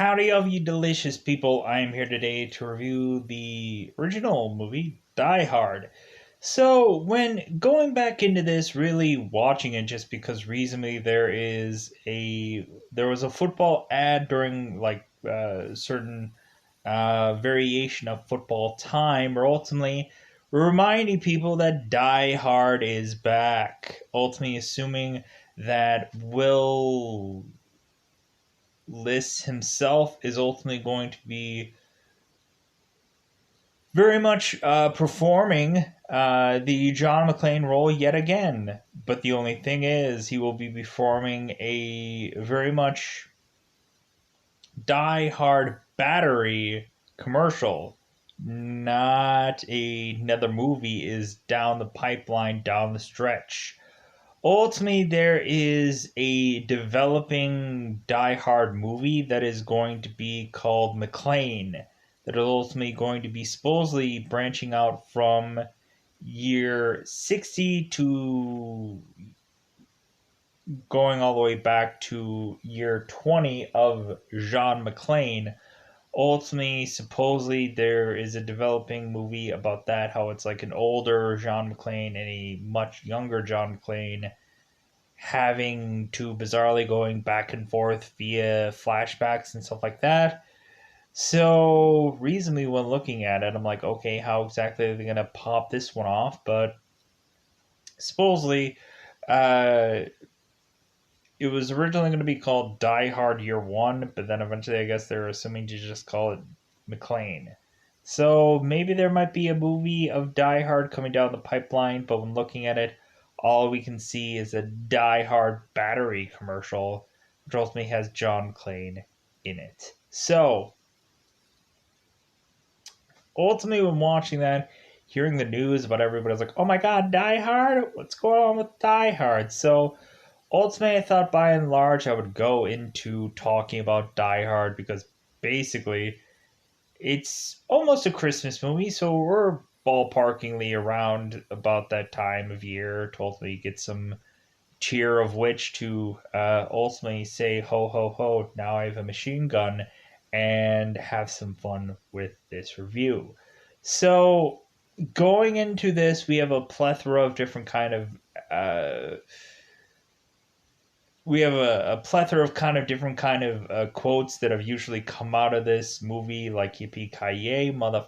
Howdy, of you delicious people. I am here today to review the original movie, Die Hard. So, when going back into this, really watching it just because recently there was a football ad during certain variation of football time, or ultimately reminding people that Die Hard is back. Ultimately, assuming that Will List himself is ultimately going to be very much performing the John McClane role yet again. But the only thing is, he will be performing a very much die hard battery commercial. Not another movie is down the pipeline, down the stretch. Ultimately, there is a developing Die Hard movie that is going to be called McClane, that is ultimately going to be supposedly branching out from year 60 to going all the way back to year 20 of John McClane. Ultimately, supposedly, there is a developing movie about that, how it's like an older John McClane and a much younger John McClane having to bizarrely going back and forth via flashbacks and stuff like that. So reasonably when looking at it, I'm like, okay, how exactly are they gonna pop this one off? But supposedly, uh, it was originally going to be called Die Hard Year One, but then eventually, I guess they're assuming to just call it McClane. So maybe there might be a movie of Die Hard coming down the pipeline, but when looking at it, all we can see is a Die Hard battery commercial, which ultimately has John McClane in it. So ultimately, when watching that, hearing the news about everybody's like, "Oh my God, Die Hard! What's going on with Die Hard?" So ultimately, I thought by and large I would go into talking about Die Hard because basically it's almost a Christmas movie, so we're ballparkingly around about that time of year to ultimately get some cheer of which to ultimately say, ho, ho, ho, now I have a machine gun and have some fun with this review. So, going into this, we have a plethora of different kind of a plethora of kind of different kind of quotes that have usually come out of this movie, like "Yippee ki mother,"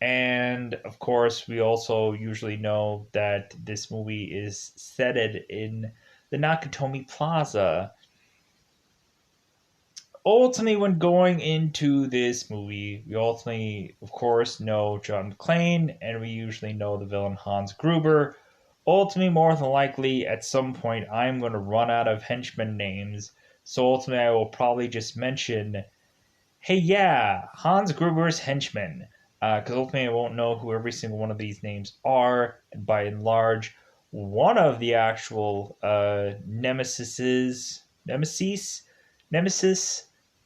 and of course, we also usually know that this movie is set in the Nakatomi Plaza. Ultimately, when going into this movie, we ultimately, of course, know John McClane, and we usually know the villain Hans Gruber. Ultimately, more than likely, at some point, I'm going to run out of henchman names, so ultimately, I will probably just mention, hey, yeah, Hans Gruber's henchman, because ultimately, I won't know who every single one of these names are, and by and large, one of the actual nemesis,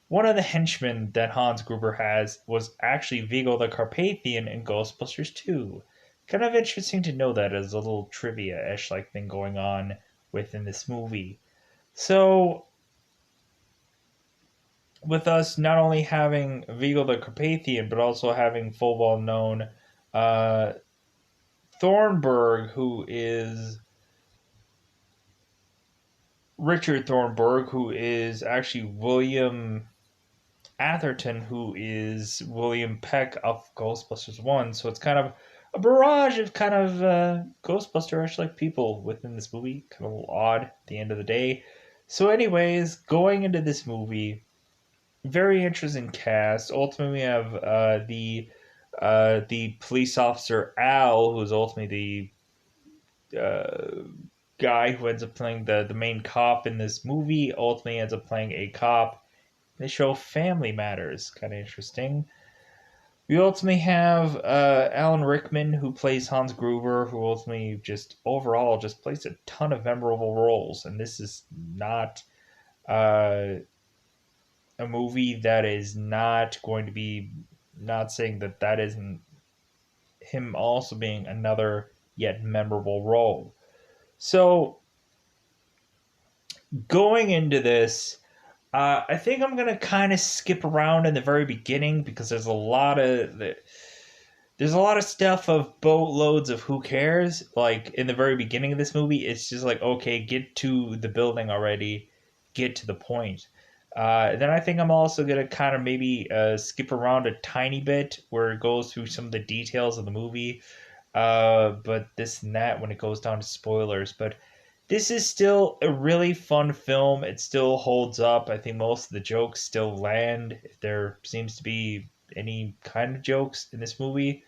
one of the henchmen that Hans Gruber has was actually Vigo the Carpathian in Ghostbusters 2. Kind of interesting to know that as a little trivia-ish like thing going on within this movie. So, with us not only having Vigo the Carpathian, but also having full well known uh, Thornburg, who is Richard Thornburg, who is actually William Atherton, who is William Peck of Ghostbusters 1. So it's kind of a barrage of kind of Ghostbuster-ish like people within this movie. Kind of a little odd at the end of the day. So, anyways, going into this movie, very interesting cast. Ultimately, we have the police officer Al, who is ultimately the guy who ends up playing the main cop in this movie. Ultimately, ends up playing a cop. They show Family Matters, kind of interesting. We ultimately have Alan Rickman, who plays Hans Gruber, who ultimately just overall just plays a ton of memorable roles. And this is not uh, a movie that is not going to be, not saying that that isn't him also being another yet memorable role. So going into this, I think I'm gonna kind of skip around in the very beginning because there's a lot of stuff of boatloads of who cares. Like in the very beginning of this movie, it's just like, okay, get to the building already, get to the point. Then I think I'm also gonna kind of maybe skip around a tiny bit where it goes through some of the details of the movie. But this and that when it goes down to spoilers. But this is still a really fun film. It still holds up. I think most of the jokes still land. If there seems to be any kind of jokes in this movie,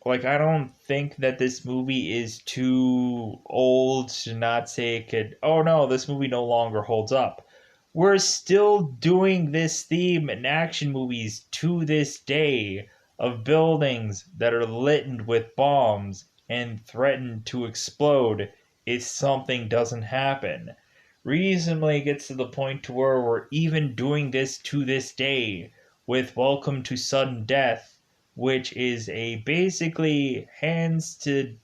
like I don't think that this movie is too old to not say it could. Oh no, this movie no longer holds up. We're still doing this theme in action movies to this day of buildings that are littered with bombs and threaten to explode if something doesn't happen. Recently it gets to the point to where we're even doing this to this day with Welcome to Sudden Death, which is a basically hands to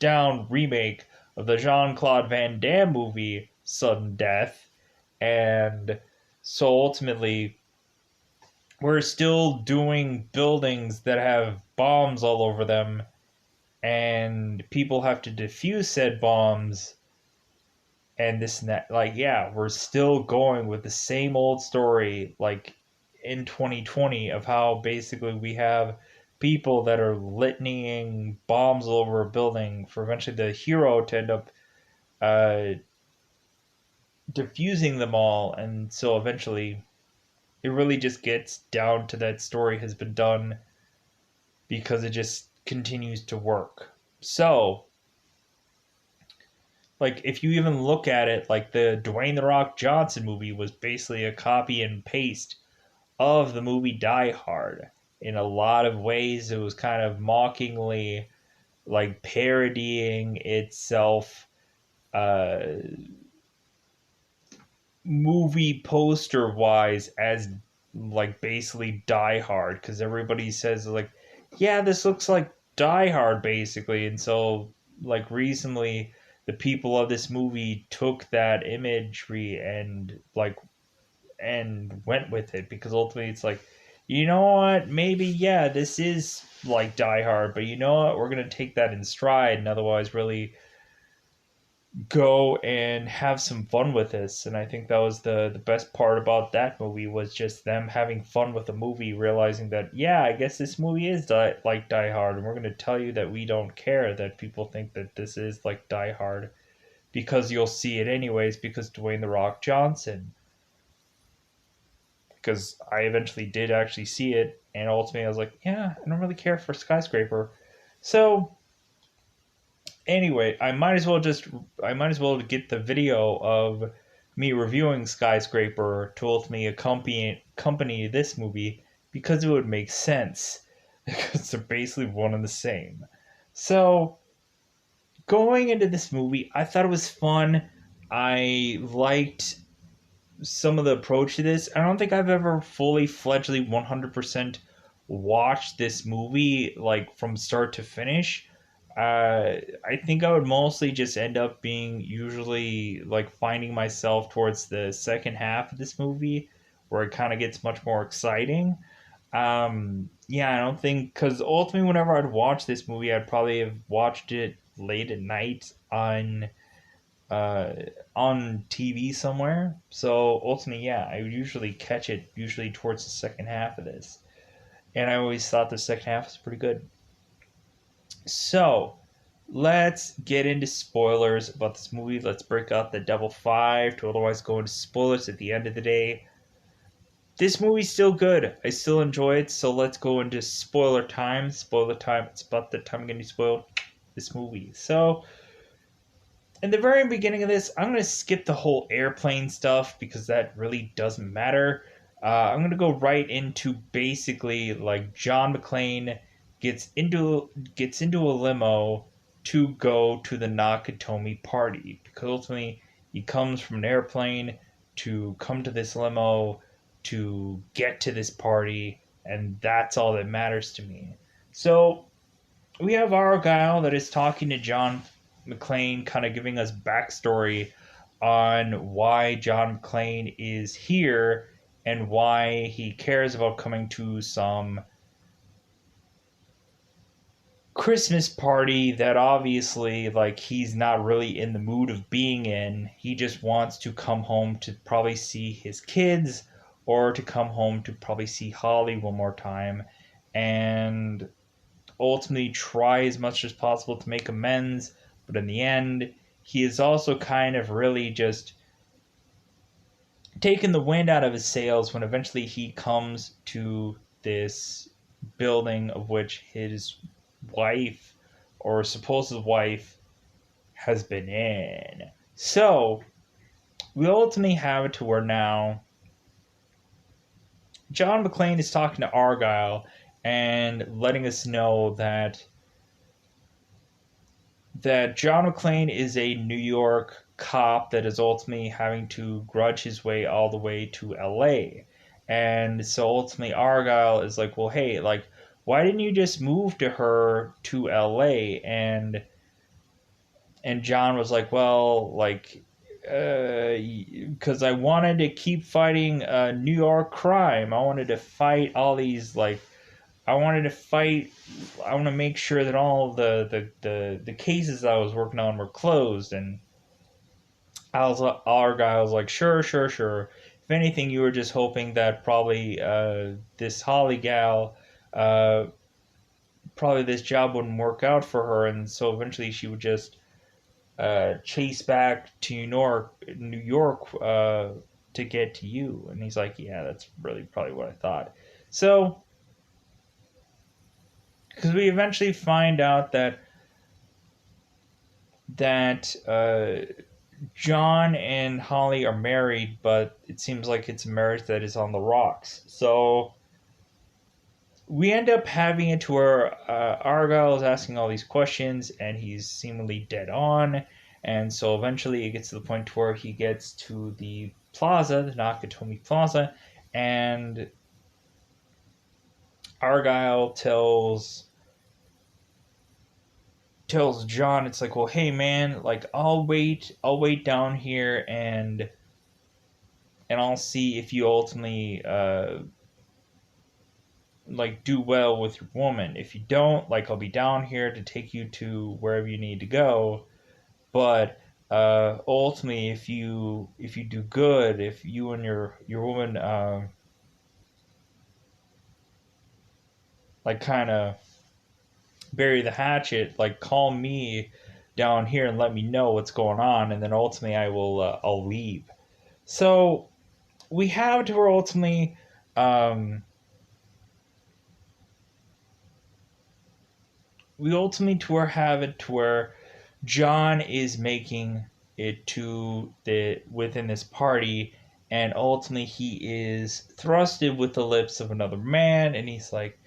down remake of the Jean Claude Van Damme movie Sudden Death. And so ultimately, we're still doing buildings that have bombs all over them, and people have to defuse said bombs and this and that. Like, yeah, we're still going with the same old story, like in 2020, of how basically we have people that are litanying bombs all over a building for eventually the hero to end up uh, diffusing them all. And so eventually, it really just gets down to that story has been done because it just continues to work. So, like if you even look at it, like the Dwayne the Rock Johnson movie was basically a copy and paste of the movie Die Hard. In a lot of ways, it was kind of mockingly like parodying itself, uh, movie poster wise as like basically Die Hard because everybody says like, yeah, this looks like Die Hard basically, and so like recently the people of this movie took that imagery and went with it because ultimately it's like, you know what, maybe yeah, this is like Die Hard, but you know what, we're gonna take that in stride and otherwise really go and have some fun with this. And I think that was the best part about that movie was just them having fun with the movie, realizing that yeah, I guess this movie is like Die Hard, and we're going to tell you that we don't care that people think that this is like Die Hard because you'll see it anyways because Dwayne the Rock Johnson. Because I eventually did actually see it, and ultimately I was like, yeah, I don't really care for Skyscraper. So anyway, I might as well get the video of me reviewing Skyscraper to ultimately accompany this movie because it would make sense because they're basically one and the same. So going into this movie, I thought it was fun. I liked some of the approach to this. I don't think I've ever fully fledgedly 100% watched this movie like from start to finish. I think I would mostly just end up being usually like finding myself towards the second half of this movie where it kind of gets much more exciting. Yeah, I don't think because ultimately, whenever I'd watch this movie, I'd probably have watched it late at night uh, on TV somewhere. So ultimately, yeah, I would usually catch it usually towards the second half of this, and I always thought the second half was pretty good. So let's get into spoilers about this movie. Let's break out the Devil Five to otherwise go into spoilers at the end of the day. This movie's still good. I still enjoy it. So let's go into spoiler time. Spoiler time. It's about the time I'm going to spoil this movie. So in the very beginning of this, I'm going to skip the whole airplane stuff because that really doesn't matter. I'm going to go right into basically like John McClane gets into a limo to go to the Nakatomi party because ultimately he comes from an airplane to come to this limo to get to this party, and that's all that matters to me. So we have Argyle that is talking to John McClane, kind of giving us backstory on why John McClane is here and why he cares about coming to some Christmas party that obviously like he's not really in the mood of being in. He just wants to come home to probably see his kids or to come home to probably see Holly one more time and ultimately try as much as possible to make amends, but in the end he is also kind of really just taking the wind out of his sails when eventually he comes to this building of which his wife or supposed wife has been in. So we ultimately have it to where now John McClane is talking to Argyle and letting us know that John McClane is a New York cop that is ultimately having to grudge his way all the way to LA. And so ultimately Argyle is like, well, hey, like, why didn't you just move to her to LA? And John was like, well, like, because I wanted to keep fighting New York crime. I wanted to fight all these like I wanted to fight. I want to make sure that all the cases I was working on were closed. And Argyle was like, sure, sure, sure. If anything, you were just hoping that probably this Holly gal, uh, probably this job wouldn't work out for her, and so eventually she would just chase back to New York, to get to you. And he's like, yeah, that's really probably what I thought. So because we eventually find out that John and Holly are married, but it seems like it's a marriage that is on the rocks. So we end up having it to where Argyle is asking all these questions, and he's seemingly dead on. And so eventually it gets to the point to where he gets to the plaza, the Nakatomi Plaza, and Argyle tells John, it's like, well, hey man, like I'll wait down here and I'll see if you ultimately like do well with your woman. If you don't, like I'll be down here to take you to wherever you need to go. But ultimately, if you do good, if you and your woman like kind of bury the hatchet, like call me down here and let me know what's going on, and then ultimately I'll leave. So we have to where ultimately we ultimately to where have it to where John is making it to the within this party, and ultimately he is thrusted with the lips of another man, and he's like,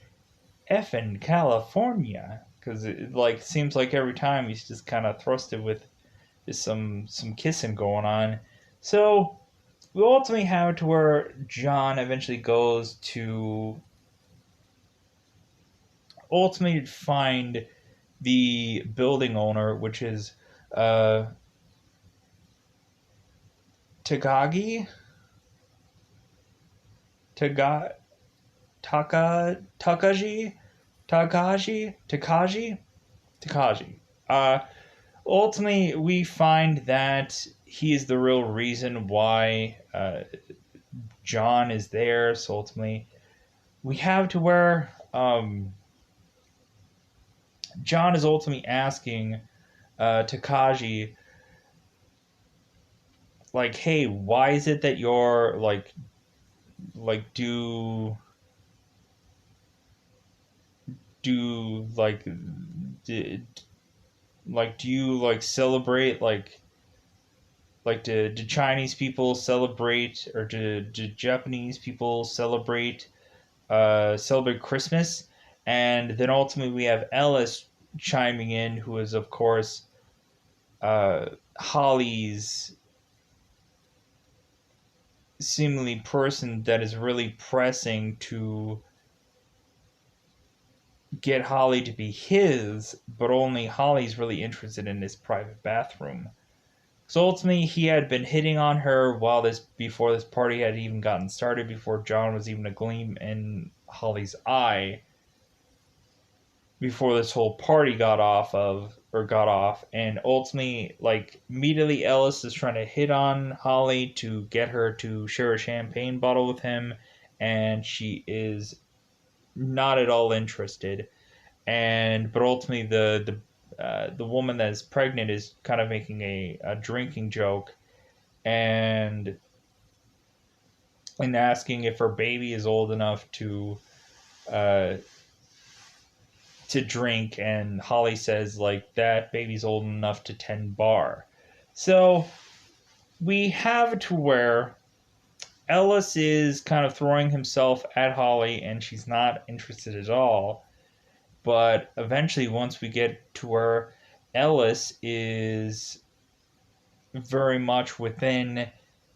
"Effing California," because it like seems like every time he's just kind of thrusted with just some kissing going on. So we ultimately have it to where John eventually goes to ultimately find the building owner, which is uh, Takagi, Taga, Takaji, Takaji. Uh, Ultimately, we find that he is the real reason why John is there. So ultimately, we have to where John is ultimately asking Takaji, like, hey, why is it that you're like do do, do you like celebrate like do Chinese people celebrate or do Japanese people celebrate Christmas? And then ultimately we have Ellis chiming in, who is of course Holly's seemingly person that is really pressing to get Holly to be his, but only Holly's really interested in his private bathroom. So ultimately, he had been hitting on her while before this party had even gotten started, before John was even a gleam in Holly's eye, before this whole party got off, and ultimately, like, immediately Ellis is trying to hit on Holly to get her to share a champagne bottle with him, and she is not at all interested. But ultimately, the woman that is pregnant is kind of making a drinking joke, and asking if her baby is old enough uh, to drink, and Holly says, like, that baby's old enough to tend bar. So we have to where Ellis is kind of throwing himself at Holly, and she's not interested at all. But eventually, once we get to where Ellis is very much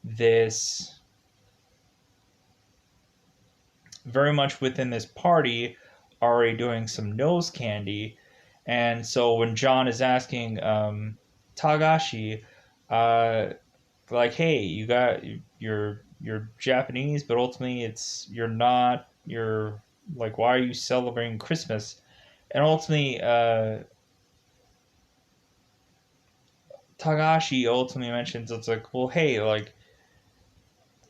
this within this party, already doing some nose candy. And so when John is asking Tagashi, uh, like, hey, you're Japanese, but ultimately you're not. You're like, why are you celebrating Christmas? And ultimately, Tagashi ultimately mentions, it's like, well, hey, like,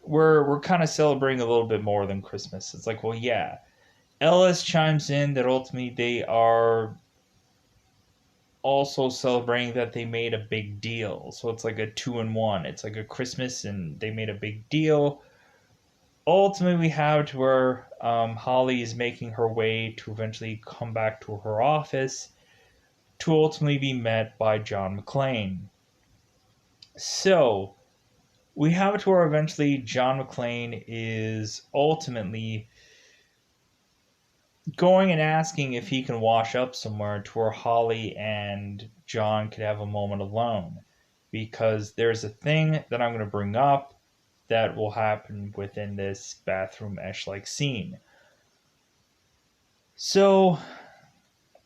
we're kind of celebrating a little bit more than Christmas. It's like, well, yeah. Ellis chimes in that ultimately they are also celebrating that they made a big deal. So it's like a 2-in-1. It's like a Christmas and they made a big deal. Ultimately, we have to where Holly is making her way to eventually come back to her office to ultimately be met by John McClane. So we have to where eventually John McClane is ultimately going and asking if he can wash up somewhere to where Holly and John could have a moment alone. Because there's a thing that I'm going to bring up that will happen within this bathroom esh like scene. So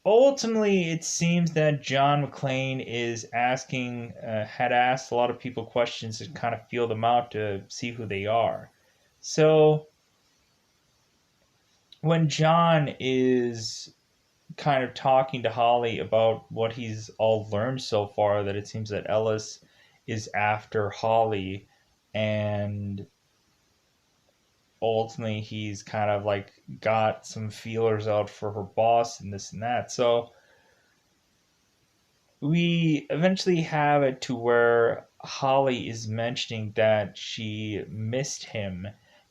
ultimately, it seems that John McClane had asked a lot of people questions to kind of feel them out to see who they are. So when John is kind of talking to Holly about what he's all learned so far, that it seems that Ellis is after Holly, and ultimately he's kind of like got some feelers out for her boss and this and that. So we eventually have it to where Holly is mentioning that she missed him,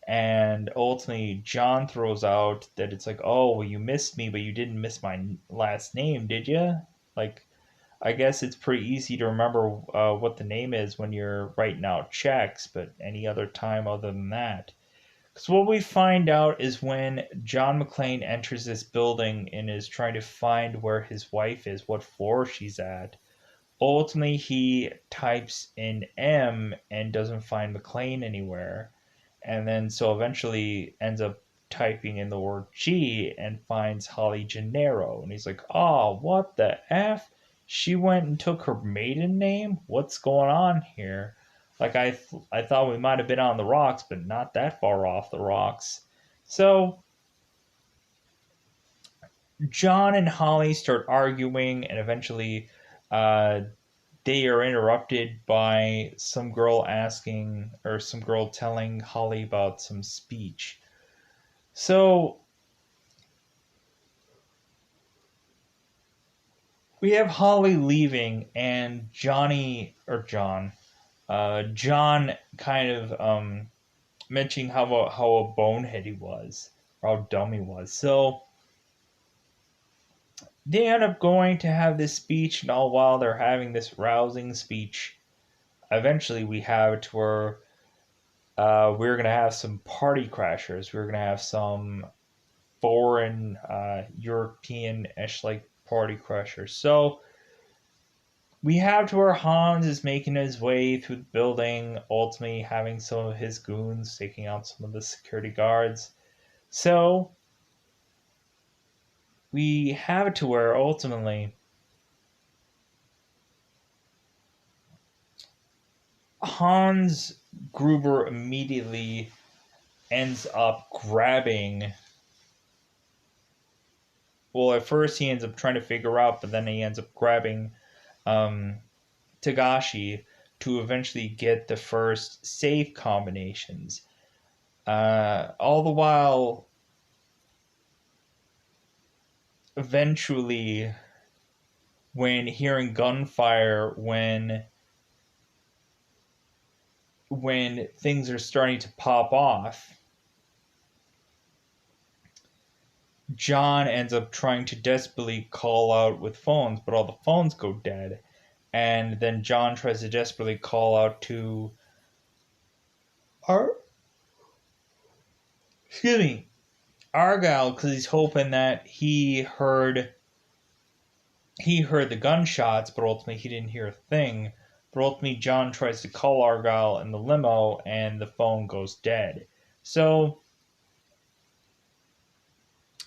and ultimately John throws out that it's like, oh, well, you missed me, but you didn't miss my last name, did you? Like, I guess it's pretty easy to remember what the name is when you're writing out checks, but any other time other than that. Because what we find out is when John McClane enters this building and is trying to find where his wife is, what floor she's at, ultimately he types in M and doesn't find McClane anywhere. And then so eventually ends up typing in the word G and finds Holly Gennaro. And he's like, oh, what the F? She went and took her maiden name? What's going on here? Like, I thought we might have been on the rocks, but not that far off the rocks. So John and Holly start arguing, and eventually uh, they are interrupted by some girl telling Holly about some speech. So we have Holly leaving, and John kind of mentioning how a bonehead he was, or how dumb he was. So they end up going to have this speech, and all while they're having this rousing speech, eventually we have it to where we're going to have some party crashers. We're going to have some foreign European-ish like party crashers. So we have to where Hans is making his way through the building, ultimately having some of his goons taking out some of the security guards. So we have it to where ultimately Hans Gruber immediately ends up grabbing. Well, at first he ends up trying to figure out, but then he ends up grabbing um, Togashi to eventually get the first save combinations. All the while, eventually, when hearing gunfire, when things are starting to pop off, John ends up trying to desperately call out with phones, but all the phones go dead. And then John tries to desperately call out to Ar- excuse me, Argyle, because he's hoping that he heard the gunshots, but ultimately he didn't hear a thing. But ultimately, John tries to call Argyle in the limo, and the phone goes dead. So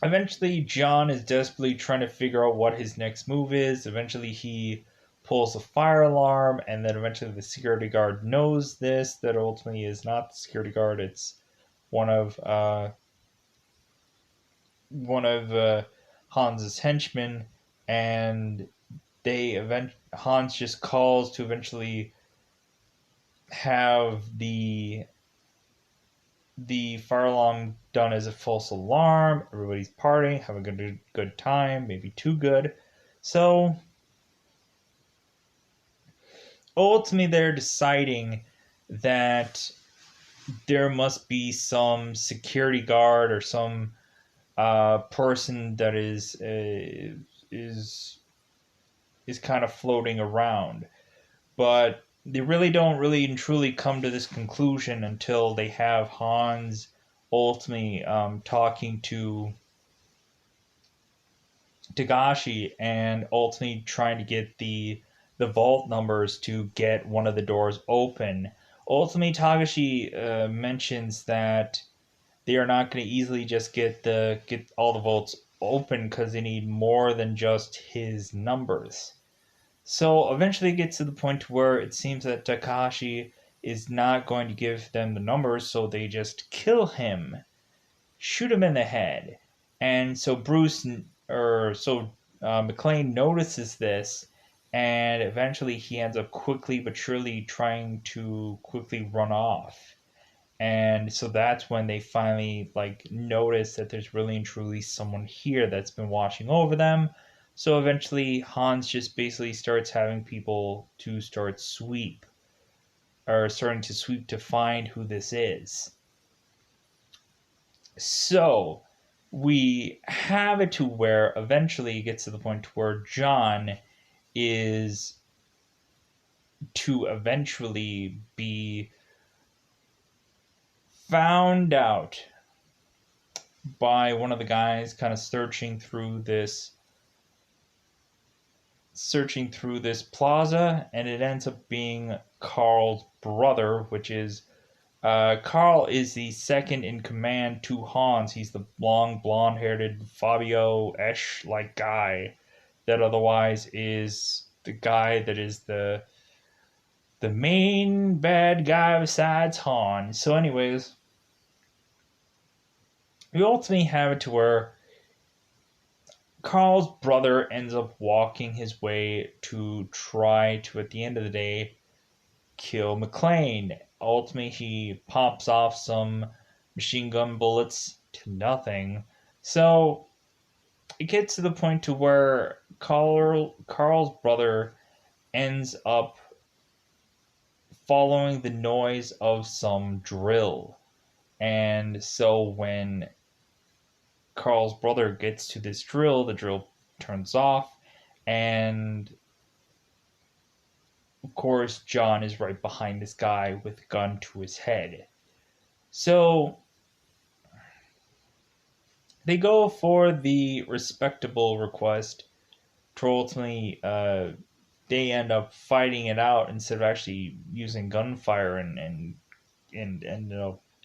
eventually, John is desperately trying to figure out what his next move is. Eventually, he pulls a fire alarm, and then eventually the security guard knows this. That ultimately is not the security guard; it's one of Hans's henchmen, and Hans just calls to eventually have the fire alarm done as a false alarm. Everybody's partying, having a good time, maybe too good. So ultimately, they're deciding that there must be some security guard or some person that is kind of floating around, but they really don't really and truly come to this conclusion until they have Hans ultimately talking to Togashi and ultimately trying to get the vault numbers to get one of the doors open. Ultimately, Togashi mentions that they are not going to easily just get all the vaults open because they need more than just his numbers. So eventually it gets to the point where it seems that Takashi is not going to give them the numbers, so they just kill him, shoot him in the head. And so McClane notices this, and eventually he ends up quickly but surely trying to quickly run off. And so that's when they finally notice that there's really and truly someone here that's been watching over them. So eventually Hans just basically starts having people to starting to sweep to find who this is. So we have it to where eventually it gets to the point where John is to eventually be found out by one of the guys kind of searching through this plaza, and it ends up being Carl's brother, which is Carl is the second in command to Hans. He's the long blonde-haired Fabio Esch like guy that otherwise is the guy that is the main bad guy besides Han. So anyways, we ultimately have it to where Carl's brother ends up walking his way to try to, at the end of the day, kill McClane. Ultimately, he pops off some machine gun bullets to nothing. So it gets to the point to where Carl's brother ends up following the noise of some drill. And so when Carl's brother gets to this drill, the drill turns off, and of course, John is right behind this guy with a gun to his head. So they go for the respectable request to ultimately they end up fighting it out instead of actually using gunfire and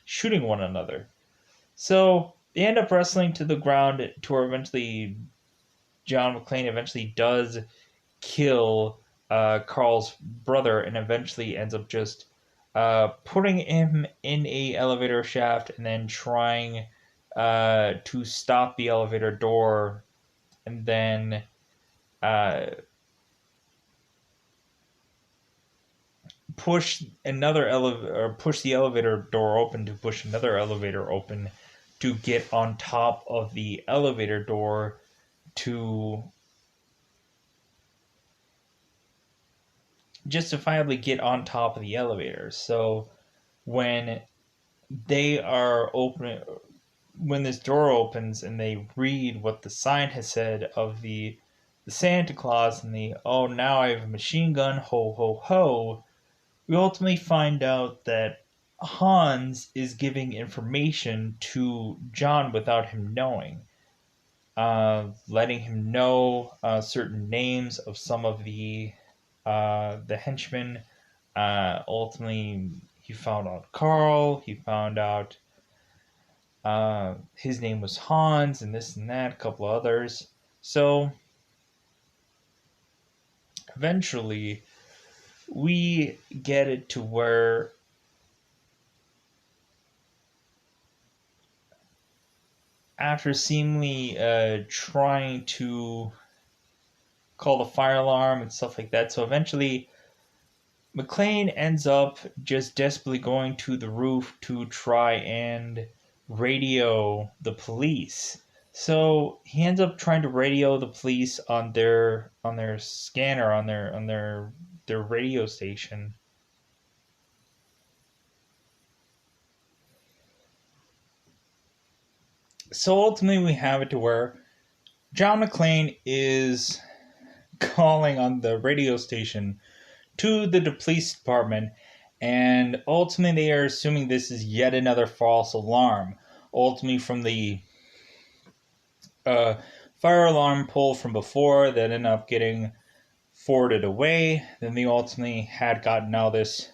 shooting one another. So they end up wrestling to the ground to where eventually John McClane eventually does kill Carl's brother and eventually ends up just putting him in a elevator shaft and then trying to stop the elevator door, and then push another elevator, or push the elevator door open to push another elevator open to get on top of the elevator door to justifiably get on top of the elevator. So when they are open, when this door opens and they read what the sign has said of the Santa Claus and the "oh, now I have a machine gun, ho ho ho," we ultimately find out that Hans is giving information to John without him knowing, letting him know certain names of some of the henchmen. Ultimately, he found out Carl. He found out his name was Hans, and this and that, a couple of others. So eventually, we get it to where after seemingly trying to call the fire alarm and stuff like that, so eventually McClane ends up just desperately going to the roof to try and radio the police. So he ends up trying to radio the police on their scanner, on their radio station. So ultimately we have it to where John McClane is calling on the radio station to the police department, and ultimately they are assuming this is yet another false alarm. Ultimately, from the fire alarm pull from before that ended up getting forwarded away, then they ultimately had gotten now this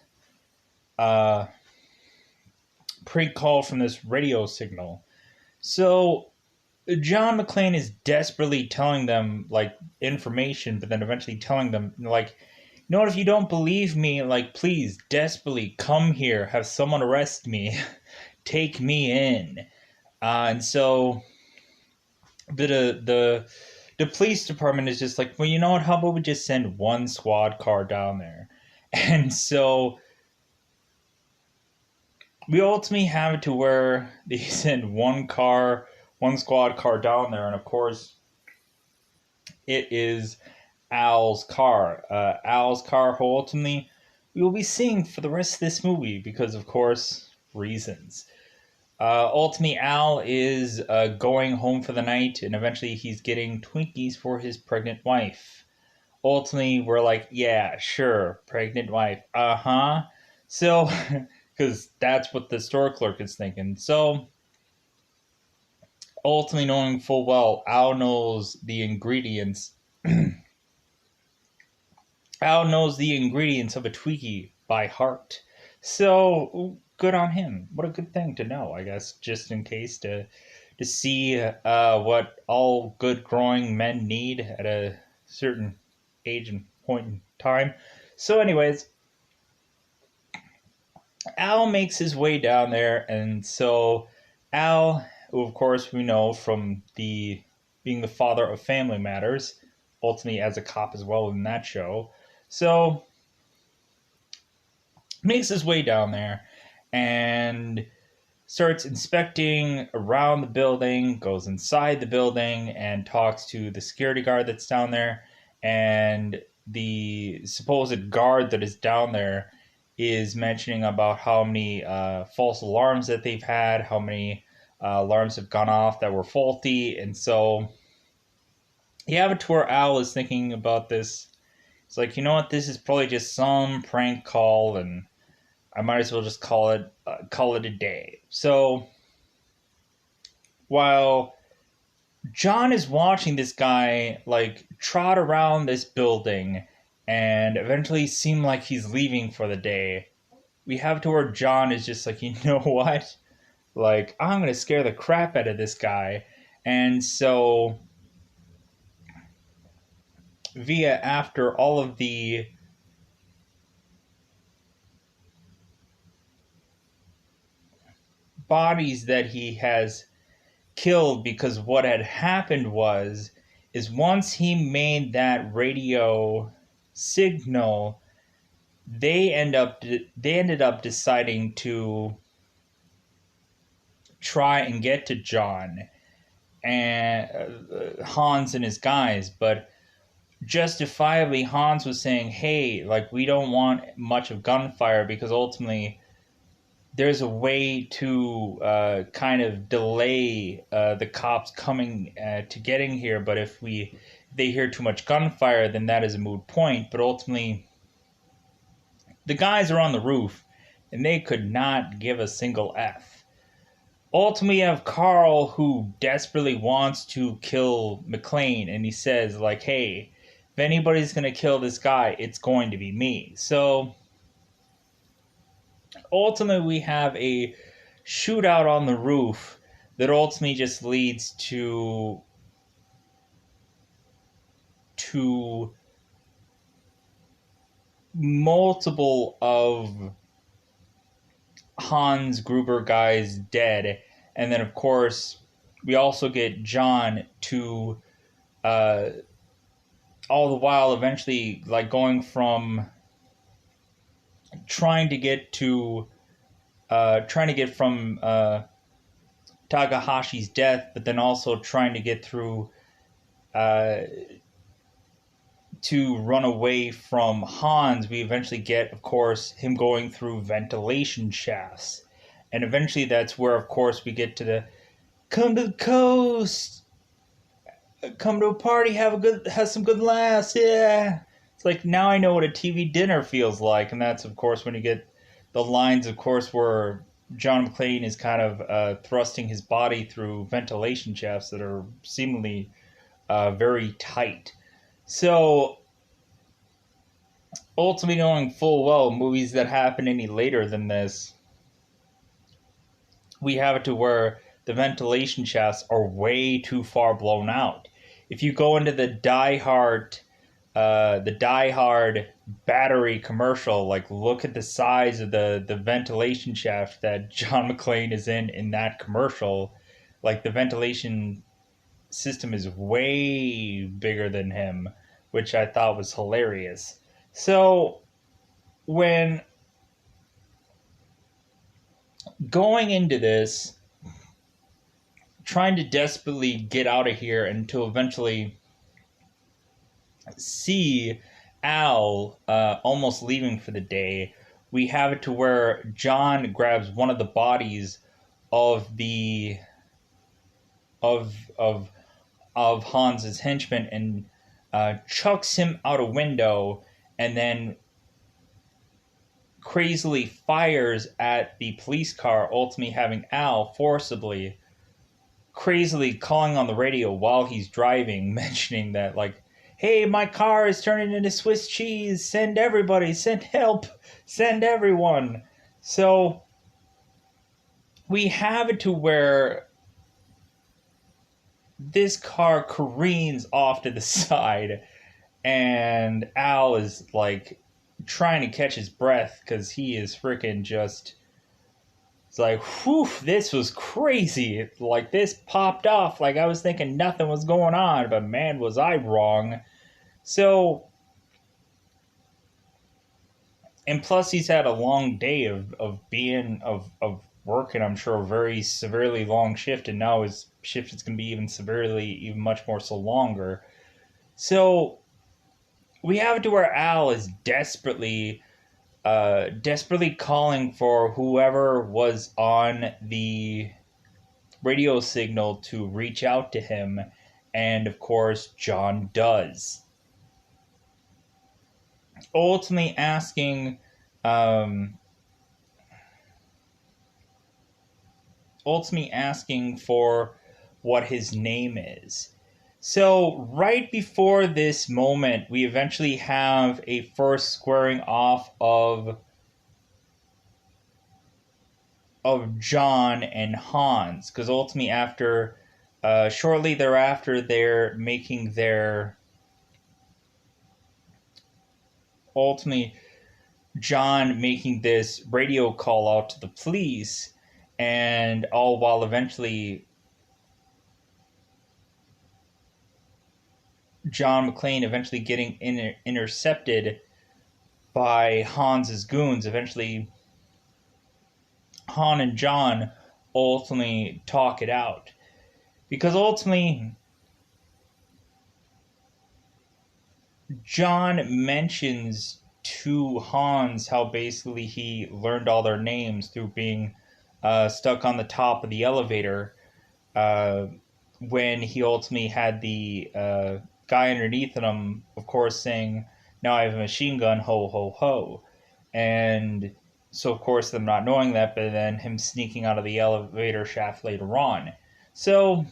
uh, pre-call from this radio signal. So John McClane is desperately telling them like information, but then eventually telling them like, you know what, if you don't believe me, like, please desperately come here, have someone arrest me, take me in. And so the police department is just like, well, you know what, how about we just send one squad car down there? And so we ultimately have it to where they send one squad car down there, and of course it is Al's car. Al's car, who ultimately we will be seeing for the rest of this movie because, of course, reasons. Ultimately, Al is going home for the night, and eventually he's getting Twinkies for his pregnant wife. Ultimately, we're like, yeah, sure, pregnant wife. Uh-huh. So, because that's what the store clerk is thinking. So, ultimately knowing full well, Al knows the ingredients Al knows the ingredients of a Twinkie by heart. So good on him. What a good thing to know, I guess, just in case to see what all good growing men need at a certain age and point in time. So, anyways, Al makes his way down there, and so Al, who of course we know from the being the father of Family Matters, ultimately as a cop as well in that show. So makes his way down there and starts inspecting around the building, goes inside the building and talks to the security guard that's down there. And the supposed guard that is down there is mentioning about how many false alarms that they've had, how many alarms have gone off that were faulty. And so you have it to where Al is thinking about this. It's like, you know what, this is probably just some prank call, and I might as well just call it a day. So while John is watching this guy like trot around this building and eventually seem like he's leaving for the day, we have to where John is just like, you know what? Like, I'm gonna scare the crap out of this guy. And so after all of the bodies that he has killed, because what had happened is once he made that radio signal, they ended up deciding to try and get to John and Hans and his guys, but justifiably Hans was saying, hey, like, we don't want much of gunfire, because ultimately there's a way to kind of delay the cops coming to getting here, but if they hear too much gunfire, then that is a moot point. But ultimately the guys are on the roof and they could not give a single F. Ultimately, you have Carl, who desperately wants to kill McClane, and he says, like, hey, if anybody's going to kill this guy, it's going to be me. So ultimately, we have a shootout on the roof that ultimately just leads to multiple of Hans Gruber guys dead. And then, of course, we also get John to all the while eventually, like, going from trying to get from Takahashi's death, but then also trying to get through to run away from Hans. We eventually get, of course, him going through ventilation shafts. And eventually that's where, of course, we get to the come to the coast, come to a party, have some good laughs, yeah. It's like, now I know what a TV dinner feels like. And that's, of course, when you get the lines, of course, where John McClane is kind of thrusting his body through ventilation shafts that are seemingly very tight. So, ultimately, knowing full well movies that happen any later than this, we have it to where the ventilation shafts are way too far blown out. If you go into the Die Hard battery commercial, like, look at the size of the ventilation shaft that John McClane is in that commercial. Like, the ventilation system is way bigger than him, which I thought was hilarious. So when going into this, trying to desperately get out of here and to eventually see Al almost leaving for the day, we have it to where John grabs one of the bodies of the of Hans's henchman and chucks him out a window, and then crazily fires at the police car, ultimately having Al forcibly, crazily calling on the radio while he's driving, mentioning that, like, hey, my car is turning into Swiss cheese, send everybody, send help, send everyone. So we have it to where this car careens off to the side, and Al is, like, trying to catch his breath because he is freaking just... It's like, whew, this was crazy. Like, this popped off. Like, I was thinking nothing was going on, but man, was I wrong. So, and plus he's had a long day of working, I'm sure, a very severely long shift, and now his shift is going to be even much more so longer. So, we have it to where Al is desperately calling for whoever was on the radio signal to reach out to him, and of course John does. Ultimately asking for what his name is. So right before this moment, we eventually have a first squaring off of John and Hans, because ultimately after shortly thereafter, they're making their... ultimately John making this radio call out to the police, and all while eventually John McClane eventually getting intercepted by Hans's goons. Eventually, Han and John ultimately talk it out. Because ultimately, John mentions to Hans how basically he learned all their names through being stuck on the top of the elevator uh, when he ultimately had the guy underneath him, of course, saying, "Now I have a machine gun, ho, ho, ho." And so, of course, them not knowing that, but then him sneaking out of the elevator shaft later on. So,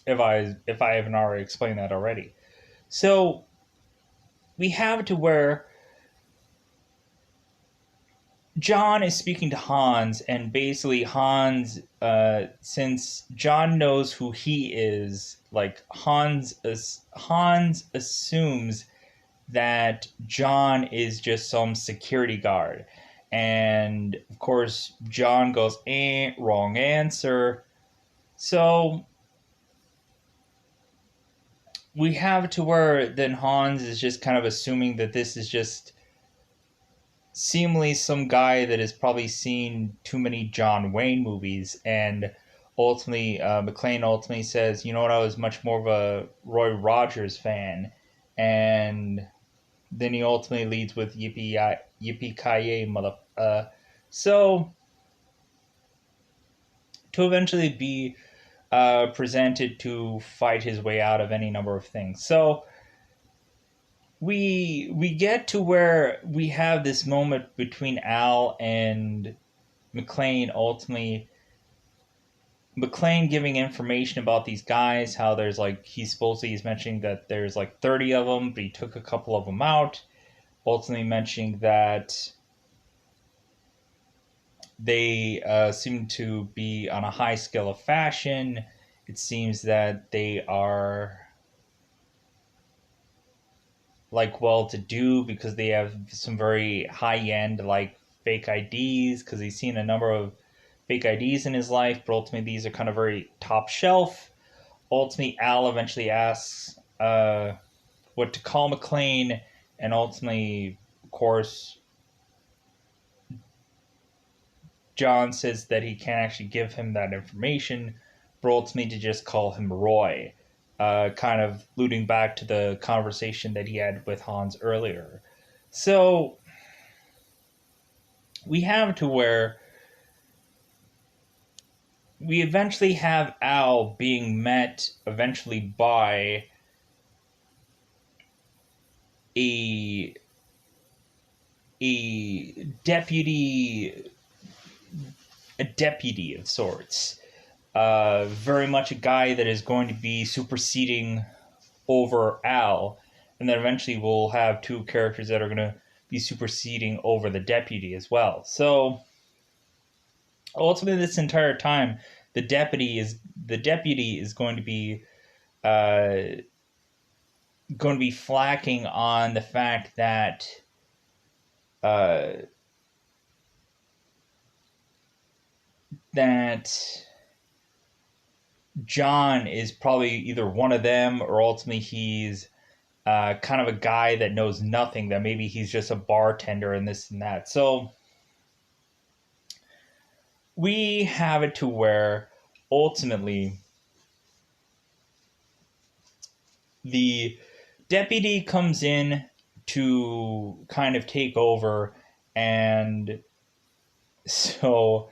if I haven't already explained that already. So, we have it to where John is speaking to Hans, and basically Hans, since John knows who he is, like Hans assumes that John is just some security guard, and of course John goes, wrong answer." So we have to where then Hans is just kind of assuming that this is just seemingly some guy that has probably seen too many John Wayne movies, and ultimately McClane ultimately says, "You know what? I was much more of a Roy Rogers fan," and then he ultimately leads with "Yippee Yippee Ki mother." So to eventually be presented to fight his way out of any number of things. So we get to where we have this moment between Al and McClane. Ultimately, McClane giving information about these guys, how there's like he's mentioning that there's like 30 of them, but he took a couple of them out. Ultimately mentioning that they seem to be on a high scale of fashion. It seems that they are like well to do because they have some very high end like fake IDs, because he's seen a number of fake IDs in his life, but ultimately these are kind of very top shelf. Ultimately, Al eventually asks what to call McClane, and ultimately, of course, John says that he can't actually give him that information, but ultimately to just call him Roy, kind of alluding back to the conversation that he had with Hans earlier. So we have to where we eventually have Al being met eventually by a a deputy a deputy of sorts. Very much a guy that is going to be superseding over Al, and then eventually we'll have two characters that are going to be superseding over the deputy as well. So ultimately, this entire time, the deputy is uh, going to be flacking on the fact that uh, that John is probably either one of them, or ultimately he's kind of a guy that knows nothing, that maybe he's just a bartender and this and that. So we have it to where ultimately the deputy comes in to kind of take over, and so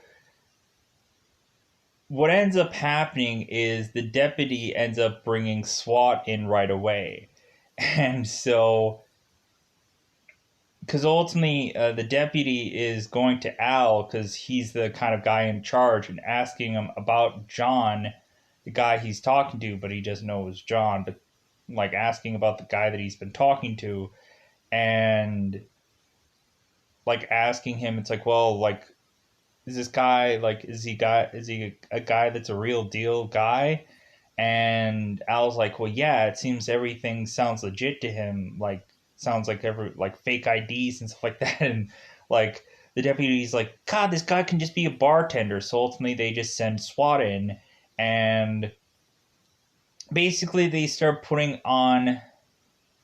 what ends up happening is the deputy ends up bringing SWAT in right away. And so because ultimately the deputy is going to Al because he's the kind of guy in charge, and asking him about John, the guy he's talking to, but he doesn't know it was John, but like asking about the guy that he's been talking to, and like asking him, it's like, well, like, is this guy like, is he a guy that's a real deal guy? And Al's like, well, yeah, it seems everything sounds legit to him. Like, sounds like every like fake IDs and stuff like that, and like the deputy's like, God, this guy can just be a bartender. So ultimately, they just send SWAT in, and basically they start putting on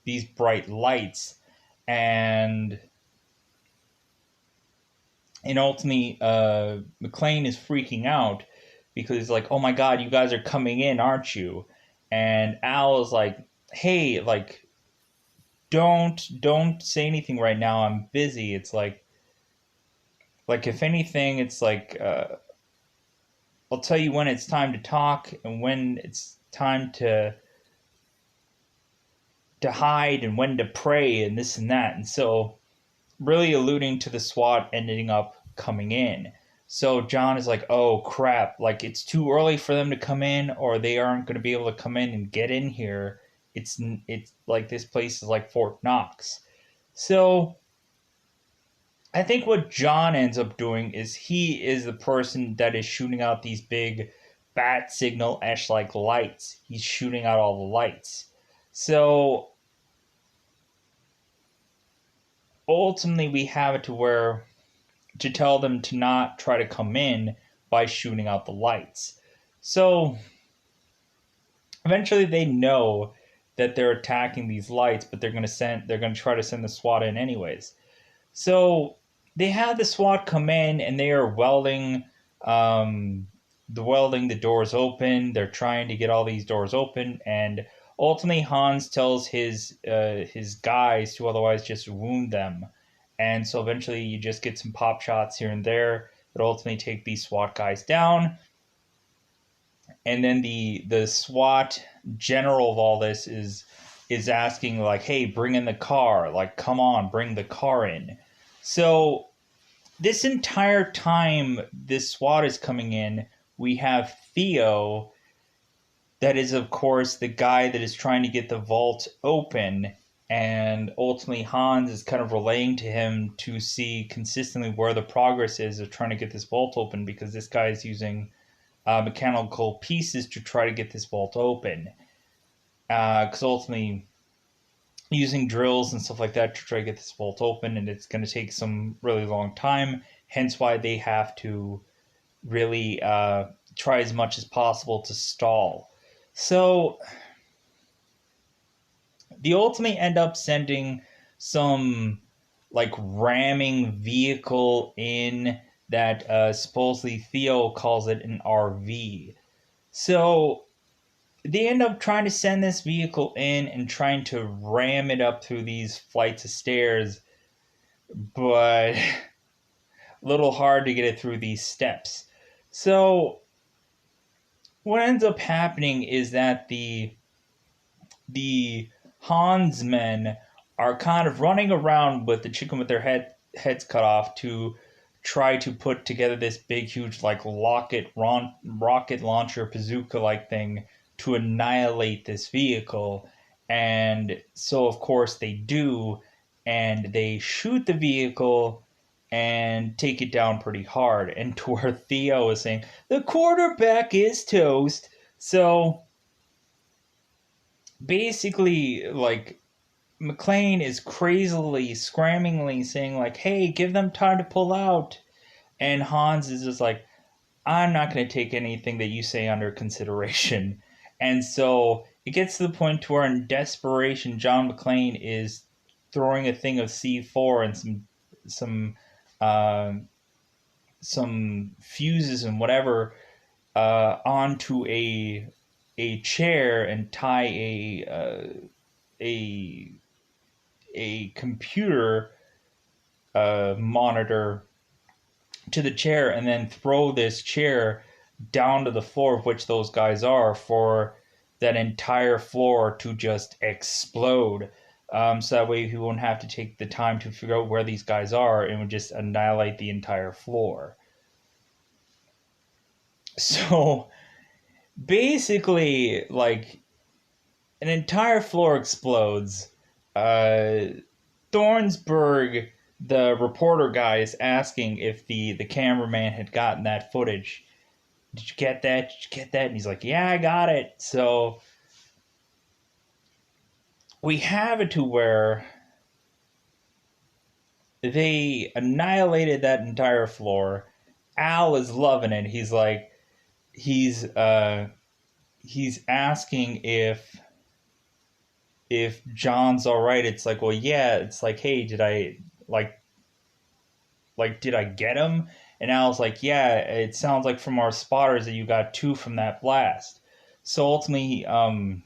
these bright lights, and ultimately, McClane is freaking out because he's like, "Oh my God, you guys are coming in, aren't you?" And Al is like, "Hey, like, don't say anything right now. I'm busy." It's like if anything, it's like I'll tell you when it's time to talk and when it's time to hide and when to pray and this and that. And so really alluding to the SWAT ending up coming in. So John is like, "Oh crap, like it's too early for them to come in or they aren't going to be able to come in and get in here. It's like this place is like Fort Knox." So I think what John ends up doing is he is the person that is shooting out these big bat signal ash like lights. He's shooting out all the lights. So ultimately, we have it to where to tell them to not try to come in by shooting out the lights. So eventually, they know that they're attacking these lights, but they're going to try to send the SWAT in anyways. So they have the SWAT come in and they are welding the doors open. They're trying to get all these doors open, and ultimately Hans tells his guys to otherwise just wound them. And so eventually you just get some pop shots here and there that ultimately take these SWAT guys down. And then the SWAT general of all this is asking like, "Hey, bring in the car. Like, come on, bring the car in." So this entire time this SWAT is coming in, we have Theo, that is, of course, the guy that is trying to get the vault open. And ultimately, Hans is kind of relaying to him to see consistently where the progress is of trying to get this vault open because this guy is using mechanical pieces to try to get this vault open. Because ultimately, using drills and stuff like that to try to get this vault open, and it's going to take some really long time. Hence why they have to really try as much as possible to stall. So the ultimate end up sending some like ramming vehicle in that supposedly Theo calls it an RV. So they end up trying to send this vehicle in and trying to ram it up through these flights of stairs, but a little hard to get it through these steps. So what ends up happening is that the Hans men are kind of running around with the chicken with their heads cut off to try to put together this big, huge, like rocket launcher bazooka like thing to annihilate this vehicle. And so, of course, they do, and they shoot the vehicle and take it down pretty hard. And to where Theo is saying, "The quarterback is toast." So basically, like, McClane is crazily, scramblingly saying, like, "Hey, give them time to pull out." And Hans is just like, "I'm not going to take anything that you say under consideration." And so it gets to the point to where, in desperation, John McClane is throwing a thing of C4 and some uh, some fuses and whatever onto a chair and tie a a computer monitor to the chair, and then throw this chair down to the floor of which those guys are, for that entire floor to just explode. So that way he won't have to take the time to figure out where these guys are and would just annihilate the entire floor. So basically, like, an entire floor explodes. Thornsberg, the reporter guy, is asking if the cameraman had gotten that footage. "Did you get that? Did you get that?" And he's like, "Yeah, I got it." So we have it to where they annihilated that entire floor. Al is loving it. He's like, he's he's asking if John's all right. It's like, well, yeah. It's like, hey, did I did I get him? And Al's like, yeah. It sounds like from our spotters that you got two from that blast. So ultimately, Al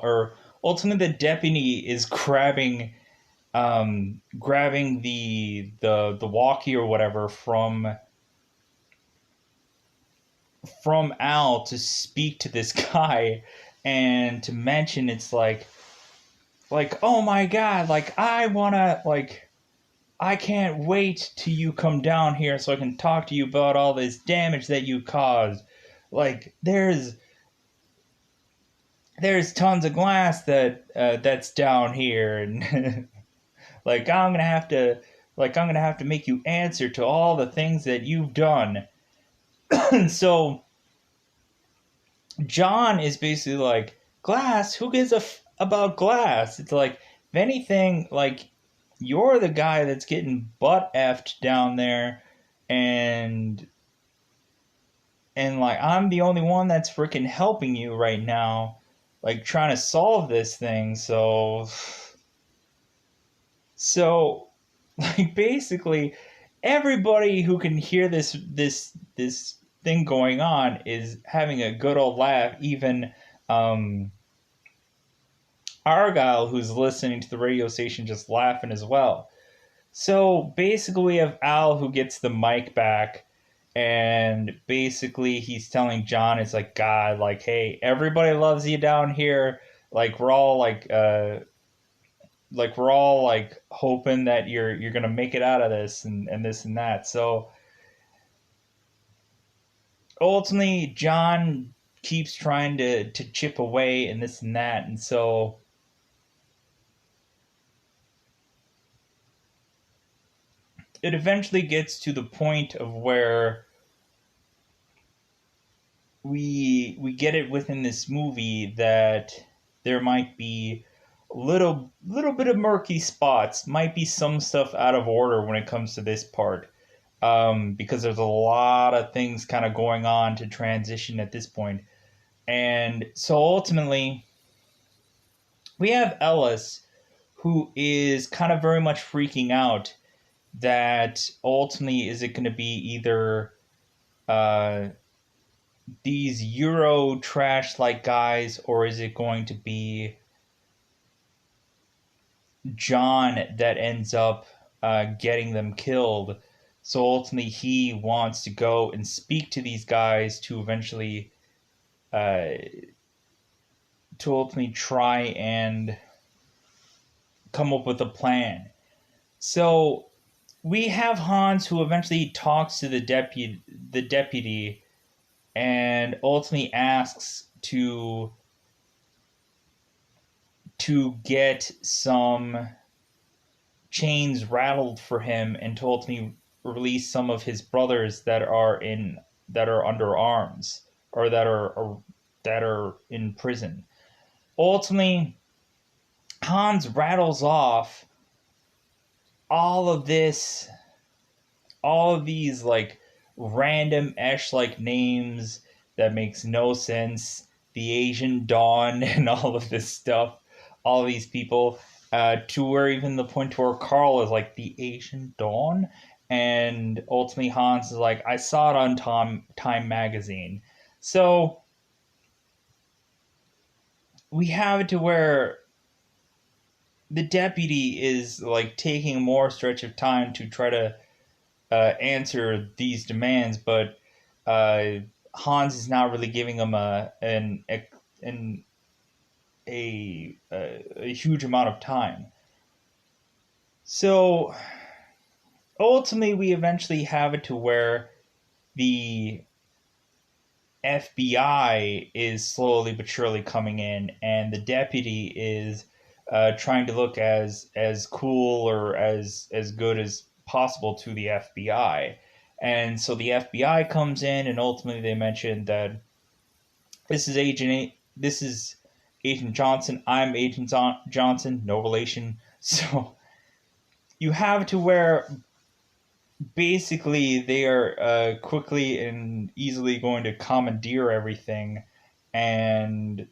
or ultimately the deputy is grabbing the walkie or whatever from Al to speak to this guy and to mention it's like oh my god, like I wanna, like I can't wait till you come down here so I can talk to you about all this damage that you caused. Like there's tons of glass that's down here, and like I'm gonna have to make you answer to all the things that you've done. And so John is basically like, glass? Who gives about glass? It's like, if anything, like, you're the guy that's getting butt effed down there, and like, I'm the only one that's freaking helping you right now, like, trying to solve this thing. So, like, basically, everybody who can hear this thing going on is having a good old laugh. Even um, Argyle, who's listening to the radio station, just laughing as well. So basically, we have Al who gets the mic back, and basically he's telling John, it's like, God, like, hey, everybody loves you down here. Like we're all like we're all like hoping that you're gonna make it out of this and this and that. So ultimately, John keeps trying to chip away and this and that, and so it eventually gets to the point of where we get it within this movie that there might be little bit of murky spots, might be some stuff out of order when it comes to this part, because there's a lot of things kind of going on to transition at this point. And so ultimately, we have Ellis, who is kind of very much freaking out that ultimately is it going to be either uh, these Euro trash like guys, or is it going to be John that ends up getting them killed? So ultimately, he wants to go and speak to these guys uh, to ultimately try and come up with a plan. So we have Hans who eventually talks to the deputy, and ultimately asks to get some chains rattled for him and to ultimately release some of his brothers that are under arms, or that are in prison. Ultimately, Hans rattles off all of this, all of these like random Esh like names that makes no sense. The Asian Dawn and all of this stuff, all these people, to where even the point where Carl is like the Asian Dawn, and ultimately Hans is like, I saw it on Time magazine. So we have it to where the deputy is like taking more stretch of time to try to answer these demands, but uh, Hans is not really giving him an a huge amount of time. So ultimately, we eventually have it to where the FBI is slowly but surely coming in, and the deputy is trying to look as cool or as good as possible to the FBI. And so the FBI comes in, and ultimately they mention that this is Agent Johnson. I'm Agent Johnson, no relation. So you have to where basically they are quickly and easily going to commandeer everything and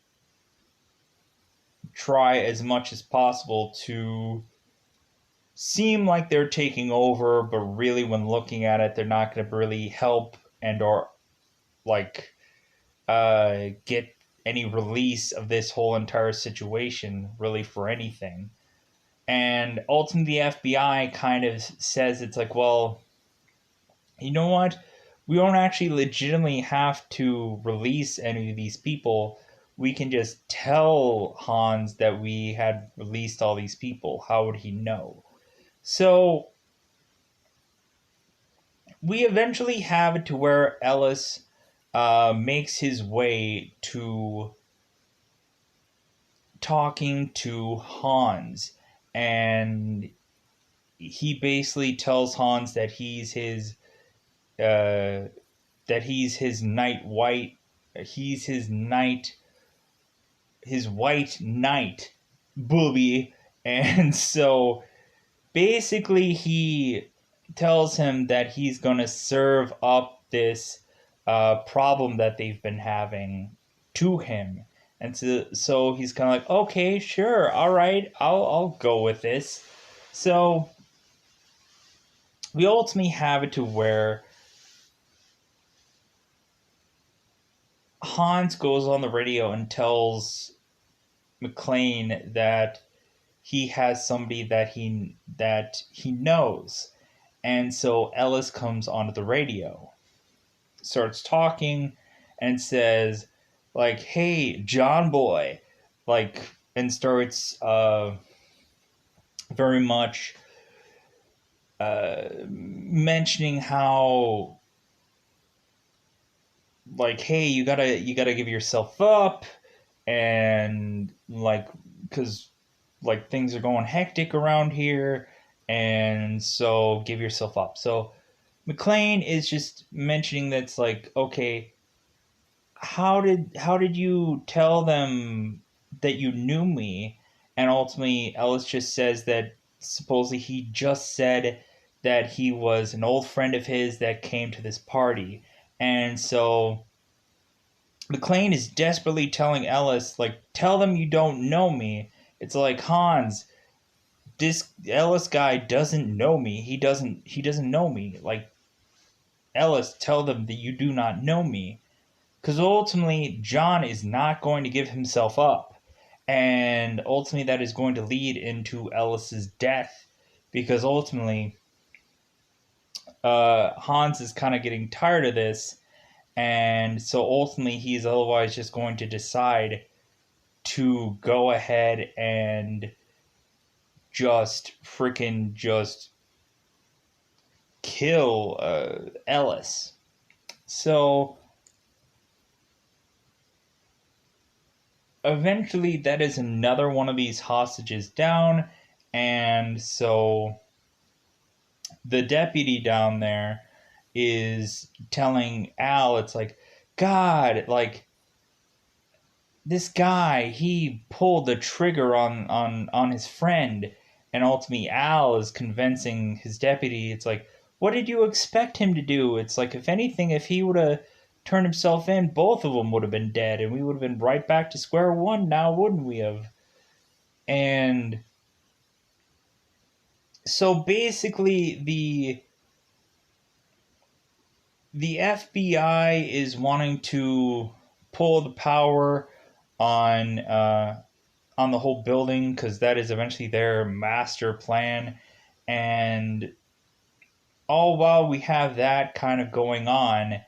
try as much as possible to seem like they're taking over, but really when looking at it, they're not going to really help and or like get any release of this whole entire situation really for anything. And ultimately, the FBI kind of says it's like, well, you know what? We don't actually legitimately have to release any of these people. We can just tell Hans that we had released all these people. How would he know? So we eventually have it to where Ellis makes his way to talking to Hans, and he basically tells Hans that uh, he's his night white, he's his white knight, booby, and so basically he tells him that he's gonna serve up this problem that they've been having to him. And so he's kind of like, okay, sure, all right, I'll go with this. So we ultimately have it to where Hans goes on the radio and tells McClane that he has somebody that he knows. And so Ellis comes onto the radio, starts talking, and says, like, hey, John boy, like, and starts very much mentioning how, like, hey, you gotta give yourself up, and like, because like things are going hectic around here, and so give yourself up. So McClane is just mentioning that's like, okay, how did you tell them that you knew me? And ultimately, Ellis just says that supposedly he just said that he was an old friend of his that came to this party, and so McClane is desperately telling Ellis, like, tell them you don't know me. It's like, Hans, this Ellis guy doesn't know me. He doesn't know me. Like, Ellis, tell them that you do not know me. Because ultimately, John is not going to give himself up. And ultimately, that is going to lead into Ellis's death. Because ultimately, Hans is kind of getting tired of this. And so ultimately, he's otherwise just going to decide to go ahead and just kill Ellis. So eventually, that is another one of these hostages down, and so the deputy down there is telling Al, it's like, God, like, this guy, he pulled the trigger on his friend, and ultimately Al is convincing his deputy, it's like, what did you expect him to do? It's like, if anything, if he would have turned himself in, both of them would have been dead, and we would have been right back to square one now, wouldn't we have? And so basically the FBI is wanting to pull the power on on the whole building because that is eventually their master plan. And all while we have that kind of going on,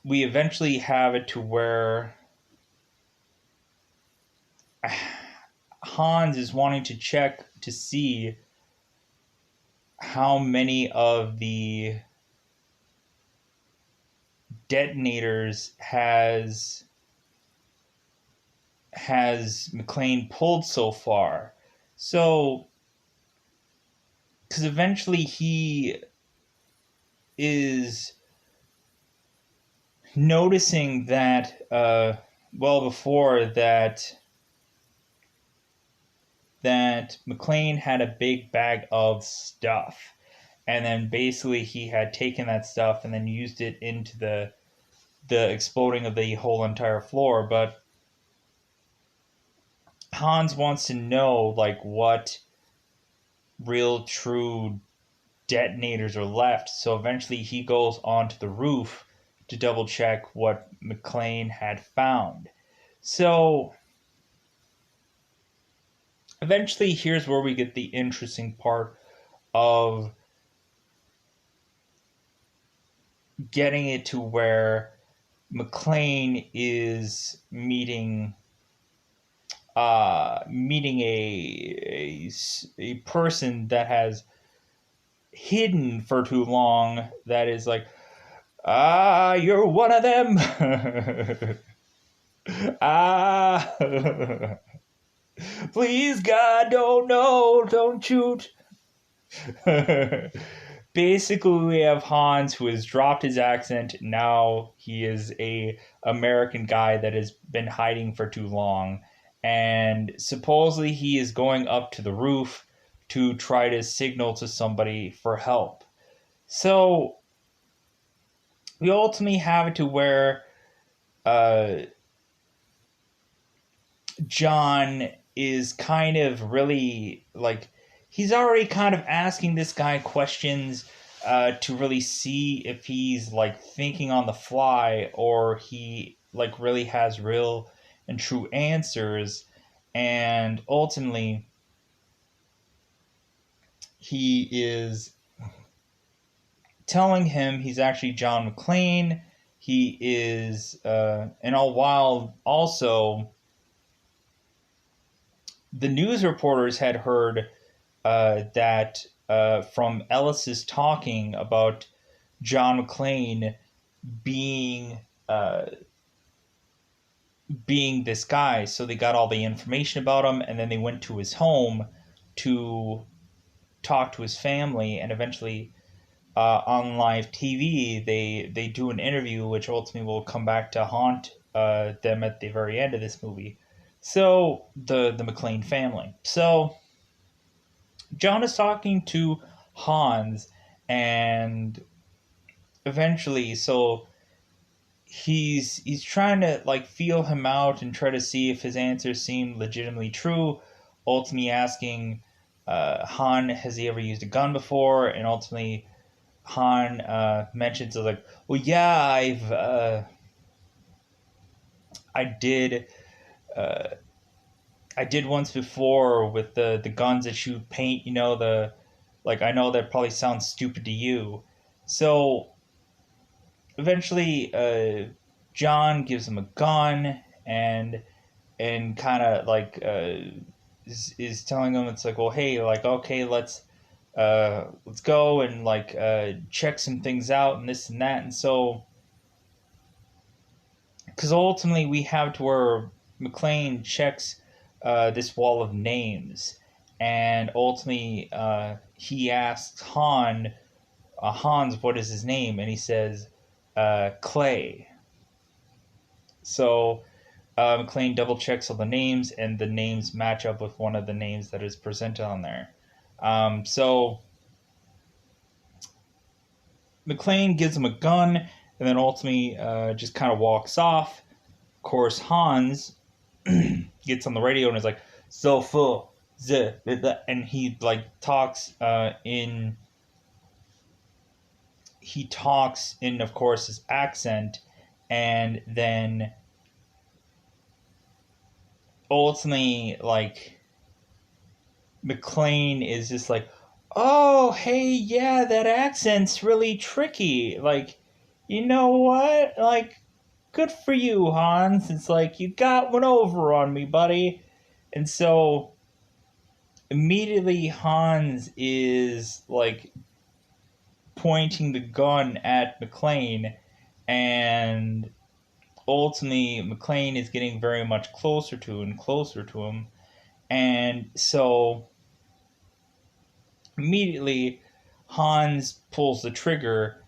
we eventually have it to where Hans is wanting to check to see how many of the detonators has McClane pulled so far. So, because eventually he is noticing that, well before that, that McClane had a big bag of stuff. And then basically he had taken that stuff and then used it into the exploding of the whole entire floor. But Hans wants to know like what real true detonators are left. So eventually he goes onto the roof to double check what McClane had found. So eventually here's where we get the interesting part of getting it to where McClane is meeting a person that has hidden for too long, that is like, you're one of them. Please God, don't shoot. Basically, we have Hans, who has dropped his accent. Now he is a American guy that has been hiding for too long, and supposedly he is going up to the roof to try to signal to somebody for help. So we ultimately have it to where John is kind of really like, he's already kind of asking this guy questions to really see if he's like thinking on the fly, or he like really has real and true answers. And ultimately he is telling him he's actually John McClane. He is and all while also the news reporters had heard that from Ellis's talking about John McClane being being this guy. So they got all the information about him, and then they went to his home to talk to his family, and eventually on live TV they do an interview, which ultimately will come back to haunt them at the very end of this movie. So the McClane family. So John is talking to Hans, and eventually, so he's trying to like feel him out and try to see if his answers seem legitimately true. Ultimately, asking Han, has he ever used a gun before? And ultimately, Han mentions like, well, yeah, I did. I did once before with the guns that shoot paint, the like, I know that probably sounds stupid to you. So eventually John gives him a gun, and kind of like is telling him, it's like, well, hey, like, okay, let's go and like check some things out and this and that. And so because ultimately we have to where McClane checks this wall of names, and ultimately he asks Hans, what is his name, and he says Clay. So McClane double checks all the names, and the names match up with one of the names that is presented on there. So McClane gives him a gun, and then ultimately just kind of walks off. Of course, Hans gets on the radio and is like, "So full, and he like talks in. He talks in, of course, his accent, and then ultimately, like, McClane is just like, oh, hey, yeah, that accent's really tricky. Like, you know what? Like, good for you, Hans. It's like, you got one over on me, buddy. And so immediately Hans is like pointing the gun at McClane, and ultimately McClane is getting very much closer to and closer to him. And so immediately Hans pulls the trigger,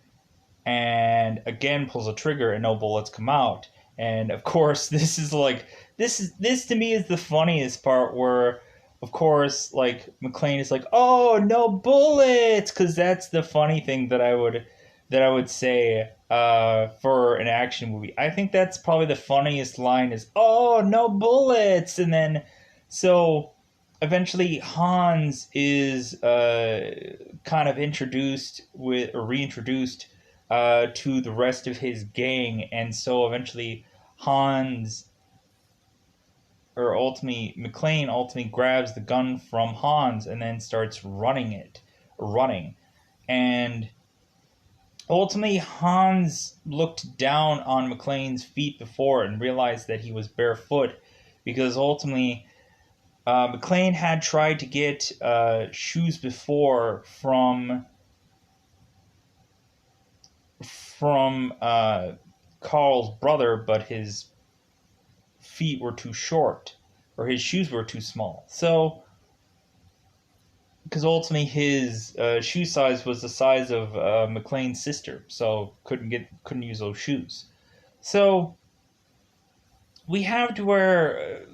and again pulls the trigger, and no bullets come out. And of course, this to me is the funniest part, where of course, like McClane is like, "Oh, no bullets," because that's the funny thing that I would say for an action movie. I think that's probably the funniest line is, "Oh, no bullets," and then so eventually Hans is kind of introduced with or reintroduced to the rest of his gang, and so eventually Hans or ultimately McClane ultimately grabs the gun from Hans and then starts running, and ultimately Hans looked down on McClane's feet before and realized that he was barefoot because ultimately McClane had tried to get shoes before from Carl's brother, but his feet were too short or his shoes were too small. So, because ultimately his shoe size was the size of McClane's sister, so couldn't use those shoes. So we have to where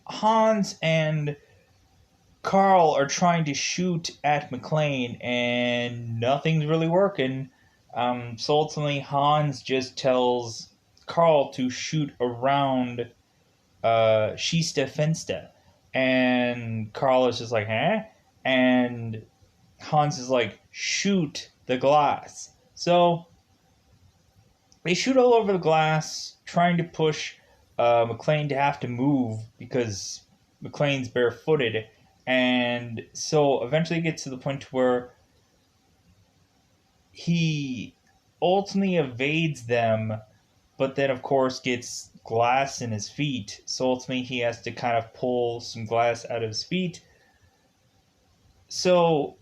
Hans and Carl are trying to shoot at McClane, and nothing's really working. So ultimately, Hans just tells Carl to shoot around Shista Finsta. And Carl is just like, huh? And Hans is like, shoot the glass. So they shoot all over the glass, trying to push McClane to have to move because McClane's barefooted. And so eventually it gets to the point where he ultimately evades them, but then of course gets glass in his feet. So ultimately he has to kind of pull some glass out of his feet. So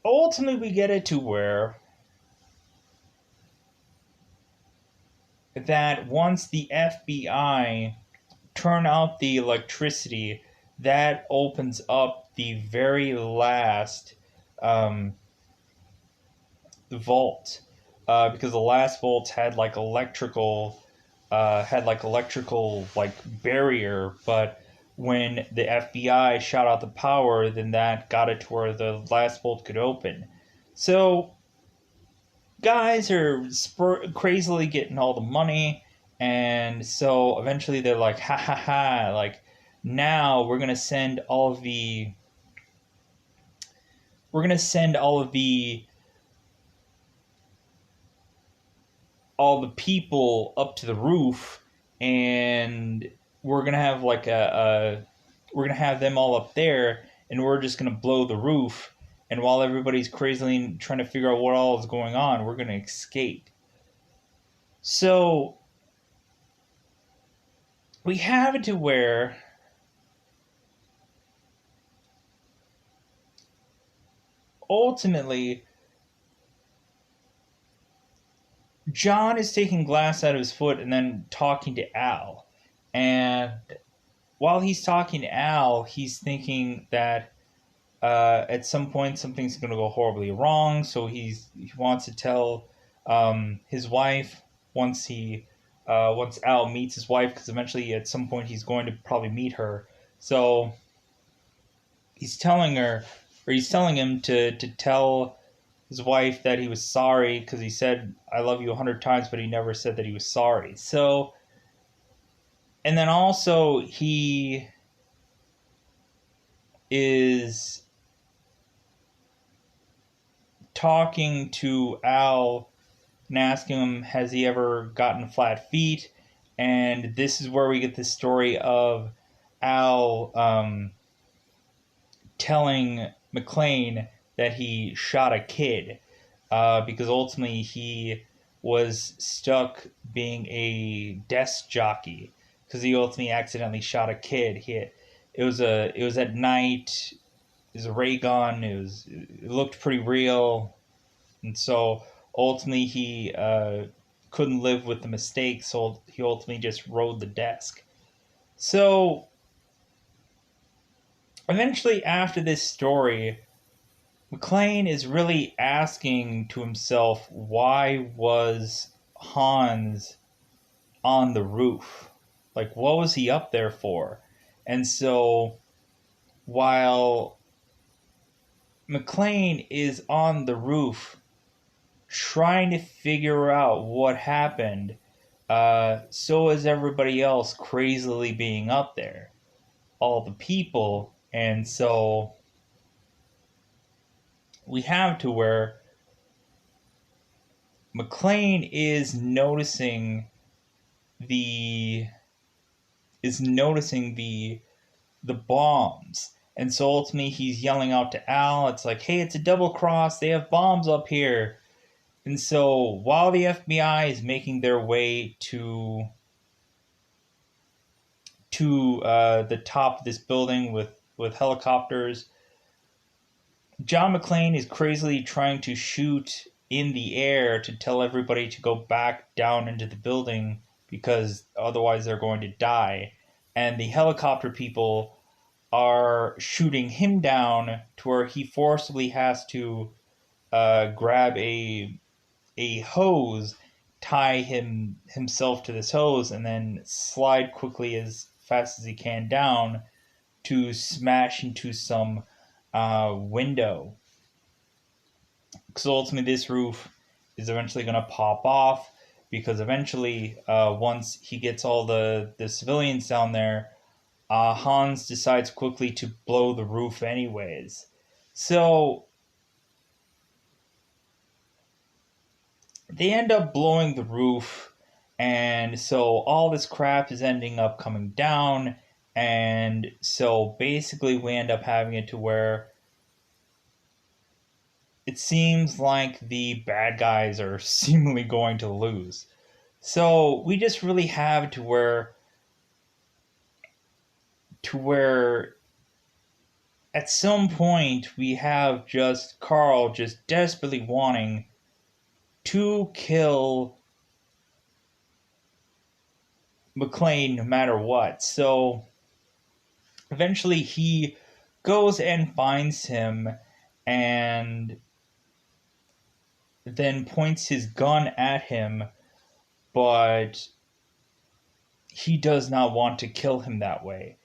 ultimately we get it to where that once the FBI turn out the electricity, that opens up the very last um, vault. Because the last vault had like electrical like barrier, but when the FBI shot out the power, then that got it to where the last vault could open. So guys are crazily getting all the money, and so eventually they're like, ha ha ha, like now we're gonna send all the people up to the roof, and we're gonna have like we're gonna have them all up there, and we're just gonna blow the roof. And while everybody's crazily trying to figure out what all is going on, we're gonna escape. So we have it to where ultimately John is taking glass out of his foot and then talking to Al. And while he's talking to Al, he's thinking that at some point something's going to go horribly wrong. So he wants to tell his wife once Al meets his wife, because eventually at some point he's going to probably meet her. So he's telling him to tell his wife that he was sorry because he said I love you 100 times, but he never said that he was sorry. So, and then also he is talking to Al and asking him, has he ever gotten flat feet? And this is where we get the story of Al telling McClane that he shot a kid because ultimately he was stuck being a desk jockey because he ultimately accidentally shot a kid. It was at night. It was a ray gun. It looked pretty real, and so ultimately he couldn't live with the mistake. So he ultimately just rode the desk. So eventually, after this story, McClane is really asking to himself, why was Hans on the roof. Like, what was he up there for? And so while McClane is on the roof trying to figure out what happened, so is everybody else crazily being up there, all the people. And so we have to where McClane the is noticing the bombs. And so ultimately he's yelling out to Al, it's like, hey, it's a double cross, they have bombs up here. And so while the FBI is making their way to the top of this building with helicopters, John McClane is crazily trying to shoot in the air to tell everybody to go back down into the building because otherwise they're going to die. And the helicopter people are shooting him down to where he forcibly has to grab a hose, tie himself to this hose, and then slide quickly as fast as he can down to smash into some window. So ultimately, this roof is eventually going to pop off because eventually, once he gets all the civilians down there, Hans decides quickly to blow the roof anyways. So they end up blowing the roof, and so all this crap is ending up coming down, and so basically we end up having it to where it seems like the bad guys are seemingly going to lose. So we just really have to where at some point we have just Carl just desperately wanting to kill McClane no matter what. So eventually he goes and finds him and then points his gun at him, but he does not want to kill him that way.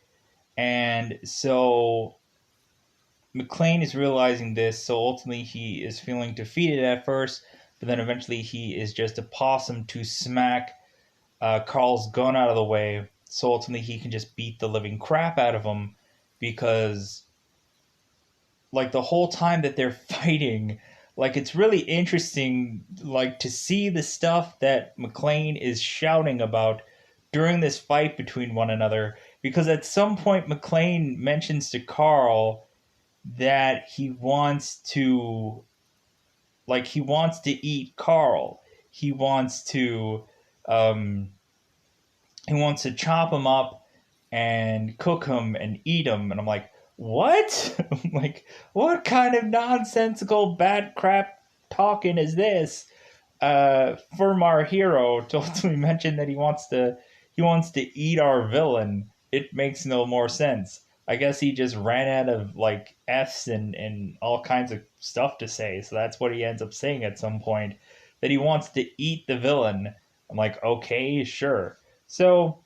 And so McClane is realizing this, so ultimately he is feeling defeated at first, but then eventually he is just a possum to smack Carl's gun out of the way, so ultimately he can just beat the living crap out of him because, like, the whole time that they're fighting, like, it's really interesting, like, to see the stuff that McClane is shouting about during this fight between one another, because at some point McClane mentions to Carl that he wants to eat Carl. He wants to um he wants to chop him up and cook him and eat him, and I'm like, what? Like, what kind of nonsensical bad crap talking is this? From our hero to ultimately mention that he wants to eat our villain. It makes no more sense. I guess he just ran out of like F's and all kinds of stuff to say, so that's what he ends up saying at some point, that he wants to eat the villain. I'm like, okay, sure. So,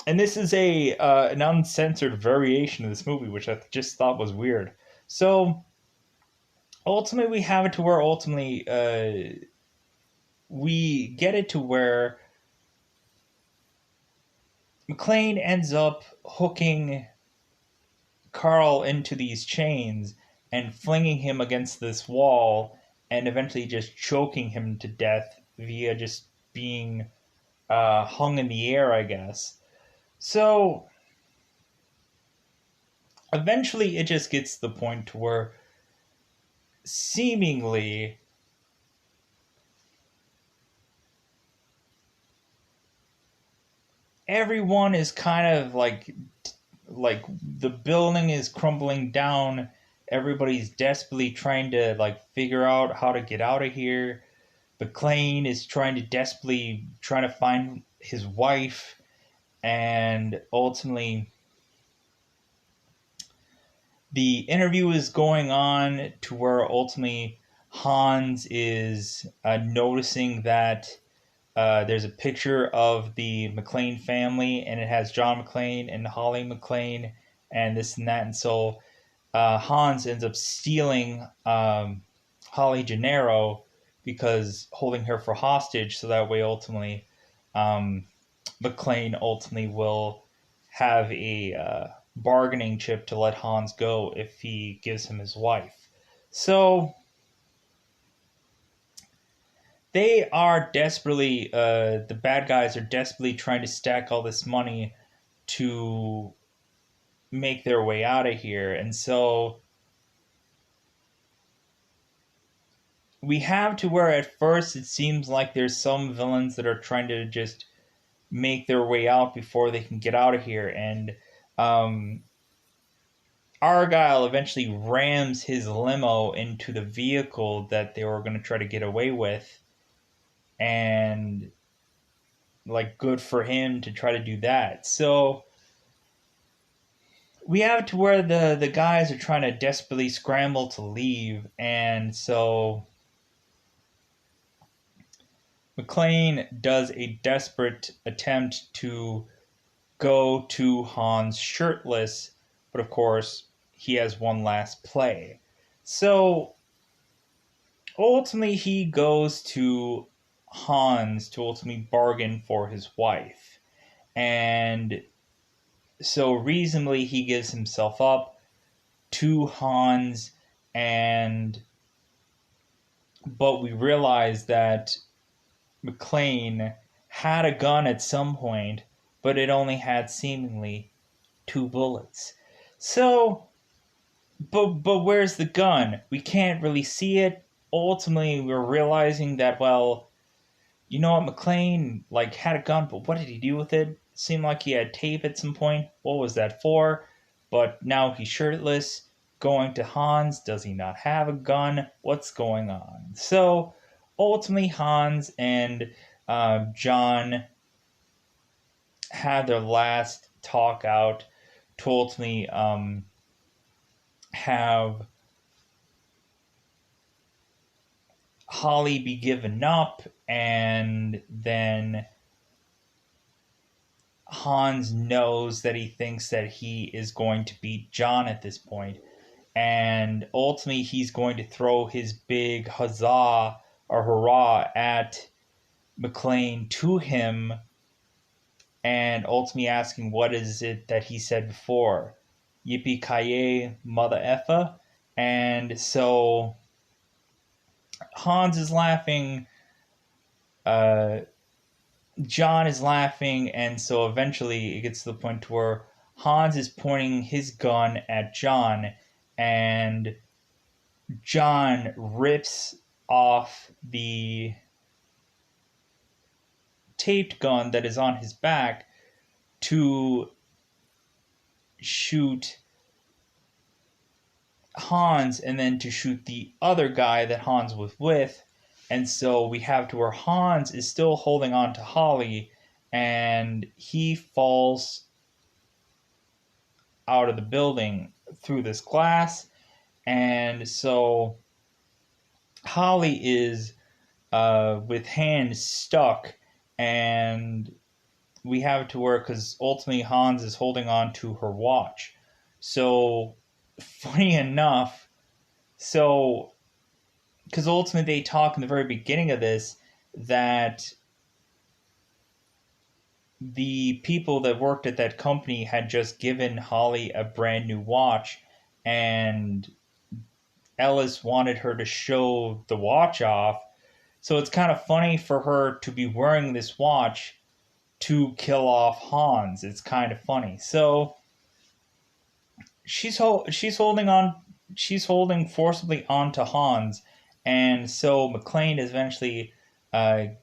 and this is a an uncensored variation of this movie, which I just thought was weird. So ultimately, we have it to where ultimately we get it to where McClane ends up hooking Carl into these chains and flinging him against this wall and eventually just choking him to death via just being hung in the air, I guess. So eventually it just gets to the point to where seemingly everyone is kind of like the building is crumbling down. Everybody's desperately trying to like figure out how to get out of here. McClane is trying to find his wife, and ultimately the interview is going on to where ultimately Hans is noticing that There's a picture of the McClane family, and it has John McClane and Holly McClane, and this and that. And so Hans ends up stealing Holly Gennaro because holding her for hostage, so that way ultimately um, McClane ultimately will have a bargaining chip to let Hans go if he gives him his wife. So they are desperately, the bad guys are desperately trying to stack all this money to make their way out of here. And so we have to where at first it seems like there's some villains that are trying to just make their way out before they can get out of here. And um, Argyle eventually rams his limo into the vehicle that they were going to try to get away with. And, like, good for him to try to do that. So we have to where the guys are trying to desperately scramble to leave. And so McClane does a desperate attempt to go to Hans shirtless, but of course, he has one last play. So ultimately, he goes to Hans to ultimately bargain for his wife. And so reasonably, he gives himself up to Hans, and but we realize that McClane had a gun at some point, but it only had seemingly 2 bullets. So, but where's the gun? We can't really see it. Ultimately, we're realizing that, well, you know what, McClane like had a gun, but what did he do with it? Seemed like he had tape at some point. What was that for? But now he's shirtless, going to Hans. Does he not have a gun? What's going on? So ultimately, Hans and John had their last talk out to ultimately have Holly be given up, and then Hans knows that he thinks that he is going to beat John at this point, and ultimately he's going to throw his big huzzah or hurrah at McClane to him, and ultimately asking what is it that he said before, yippee ki mother effa. And so Hans is laughing, uh, John is laughing, and so eventually it gets to the point where Hans is pointing his gun at John, and John rips off the taped gun that is on his back to shoot Hans and then to shoot the other guy that Hans was with. And so we have to where Hans is still holding on to Holly, and he falls out of the building through this glass. And so Holly is with hands stuck, and we have it to where, because ultimately Hans is holding on to her watch. So, funny enough, so, because ultimately they talk in the very beginning of this that the people that worked at that company had just given Holly a brand new watch, and Ellis wanted her to show the watch off. So it's kind of funny for her to be wearing this watch to kill off Hans. It's kind of funny. So she's holding forcibly onto Hans, and so McClane is eventually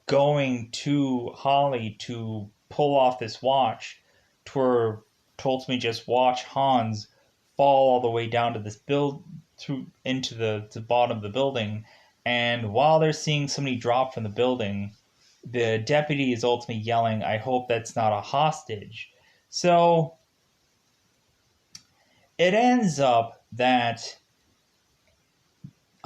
going to Holly to pull off this watch, to told me just watch Hans fall all the way down to this build through into the bottom of the building. And while they're seeing somebody drop from the building, the deputy is ultimately yelling, "I hope that's not a hostage." So it ends up that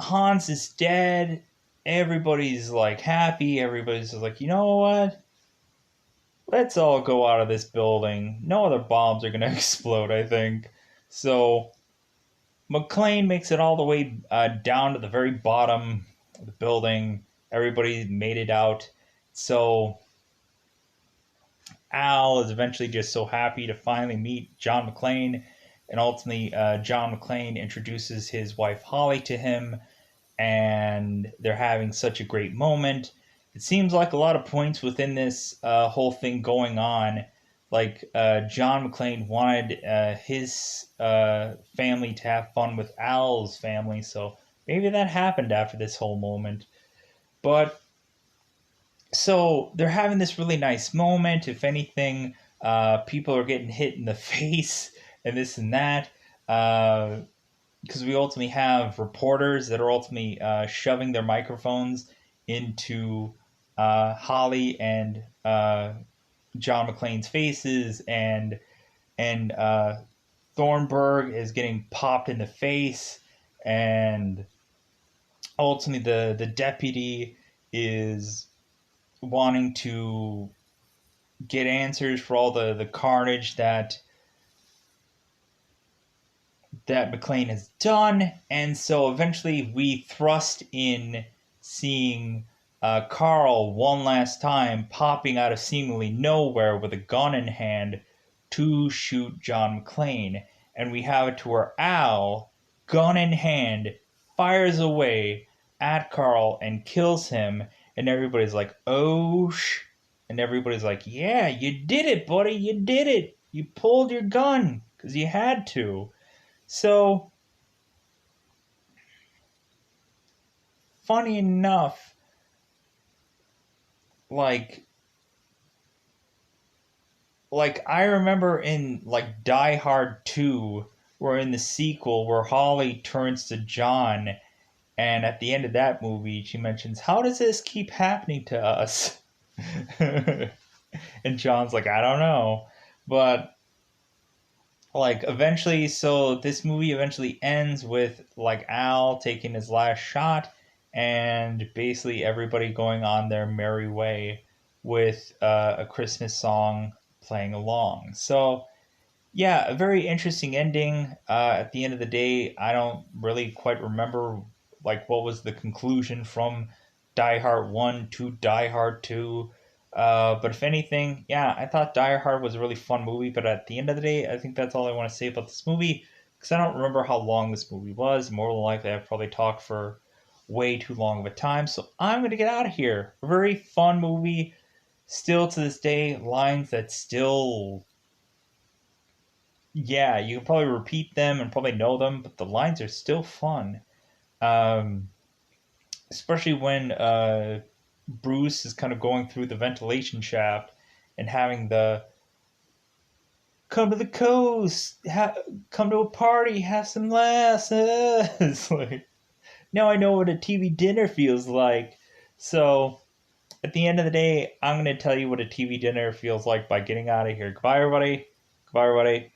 Hans is dead, everybody's like happy. Everybody's like, you know what? Let's all go out of this building. No other bombs are gonna explode, I think. So McClane makes it all the way down to the very bottom of the building. Everybody made it out. So Al is eventually just so happy to finally meet John McClane. And ultimately, John McClane introduces his wife Holly to him, and they're having such a great moment. It seems like a lot of points within this whole thing going on. Like John McClane wanted his family to have fun with Al's family, so maybe that happened after this whole moment. But so they're having this really nice moment. If anything, people are getting hit in the face and this and that. Because we ultimately have reporters that are ultimately shoving their microphones into Holly and John McClane's faces, and Thornburg is getting popped in the face, and ultimately the deputy is wanting to get answers for all the carnage that McClane has done, and so eventually we thrust in seeing Carl one last time popping out of seemingly nowhere with a gun in hand to shoot John McClane, and we have it to where Al, gun in hand, fires away at Carl and kills him, and everybody's like, "Oh and everybody's like, "Yeah, you did it, buddy, you did it. You pulled your gun because you had to." So, funny enough, like I remember in like Die Hard 2, where in the sequel where Holly turns to John, and at the end of that movie she mentions, "How does this keep happening to us?" And John's like, "I don't know." But like eventually, so this movie eventually ends with like Al taking his last shot, and basically everybody going on their merry way with a Christmas song playing along. So yeah, a very interesting ending. At the end of the day, I don't really quite remember like what was the conclusion from Die Hard 1 to Die Hard 2. But if anything, yeah, I thought Die Hard was a really fun movie. But at the end of the day, I think that's all I want to say about this movie, because I don't remember how long this movie was. More than likely, I've probably talked for way too long of a time. So I'm going to get out of here. A very fun movie. Still to this day, lines that still, yeah, you can probably repeat them and probably know them, but the lines are still fun. Um, Especially when Bruce is kind of going through the ventilation shaft and having the "come to the coast, come to a party, have some laughs." It's like, now I know what a TV dinner feels like. So at the end of the day, I'm going to tell you what a TV dinner feels like by getting out of here. Goodbye, everybody. Goodbye, everybody.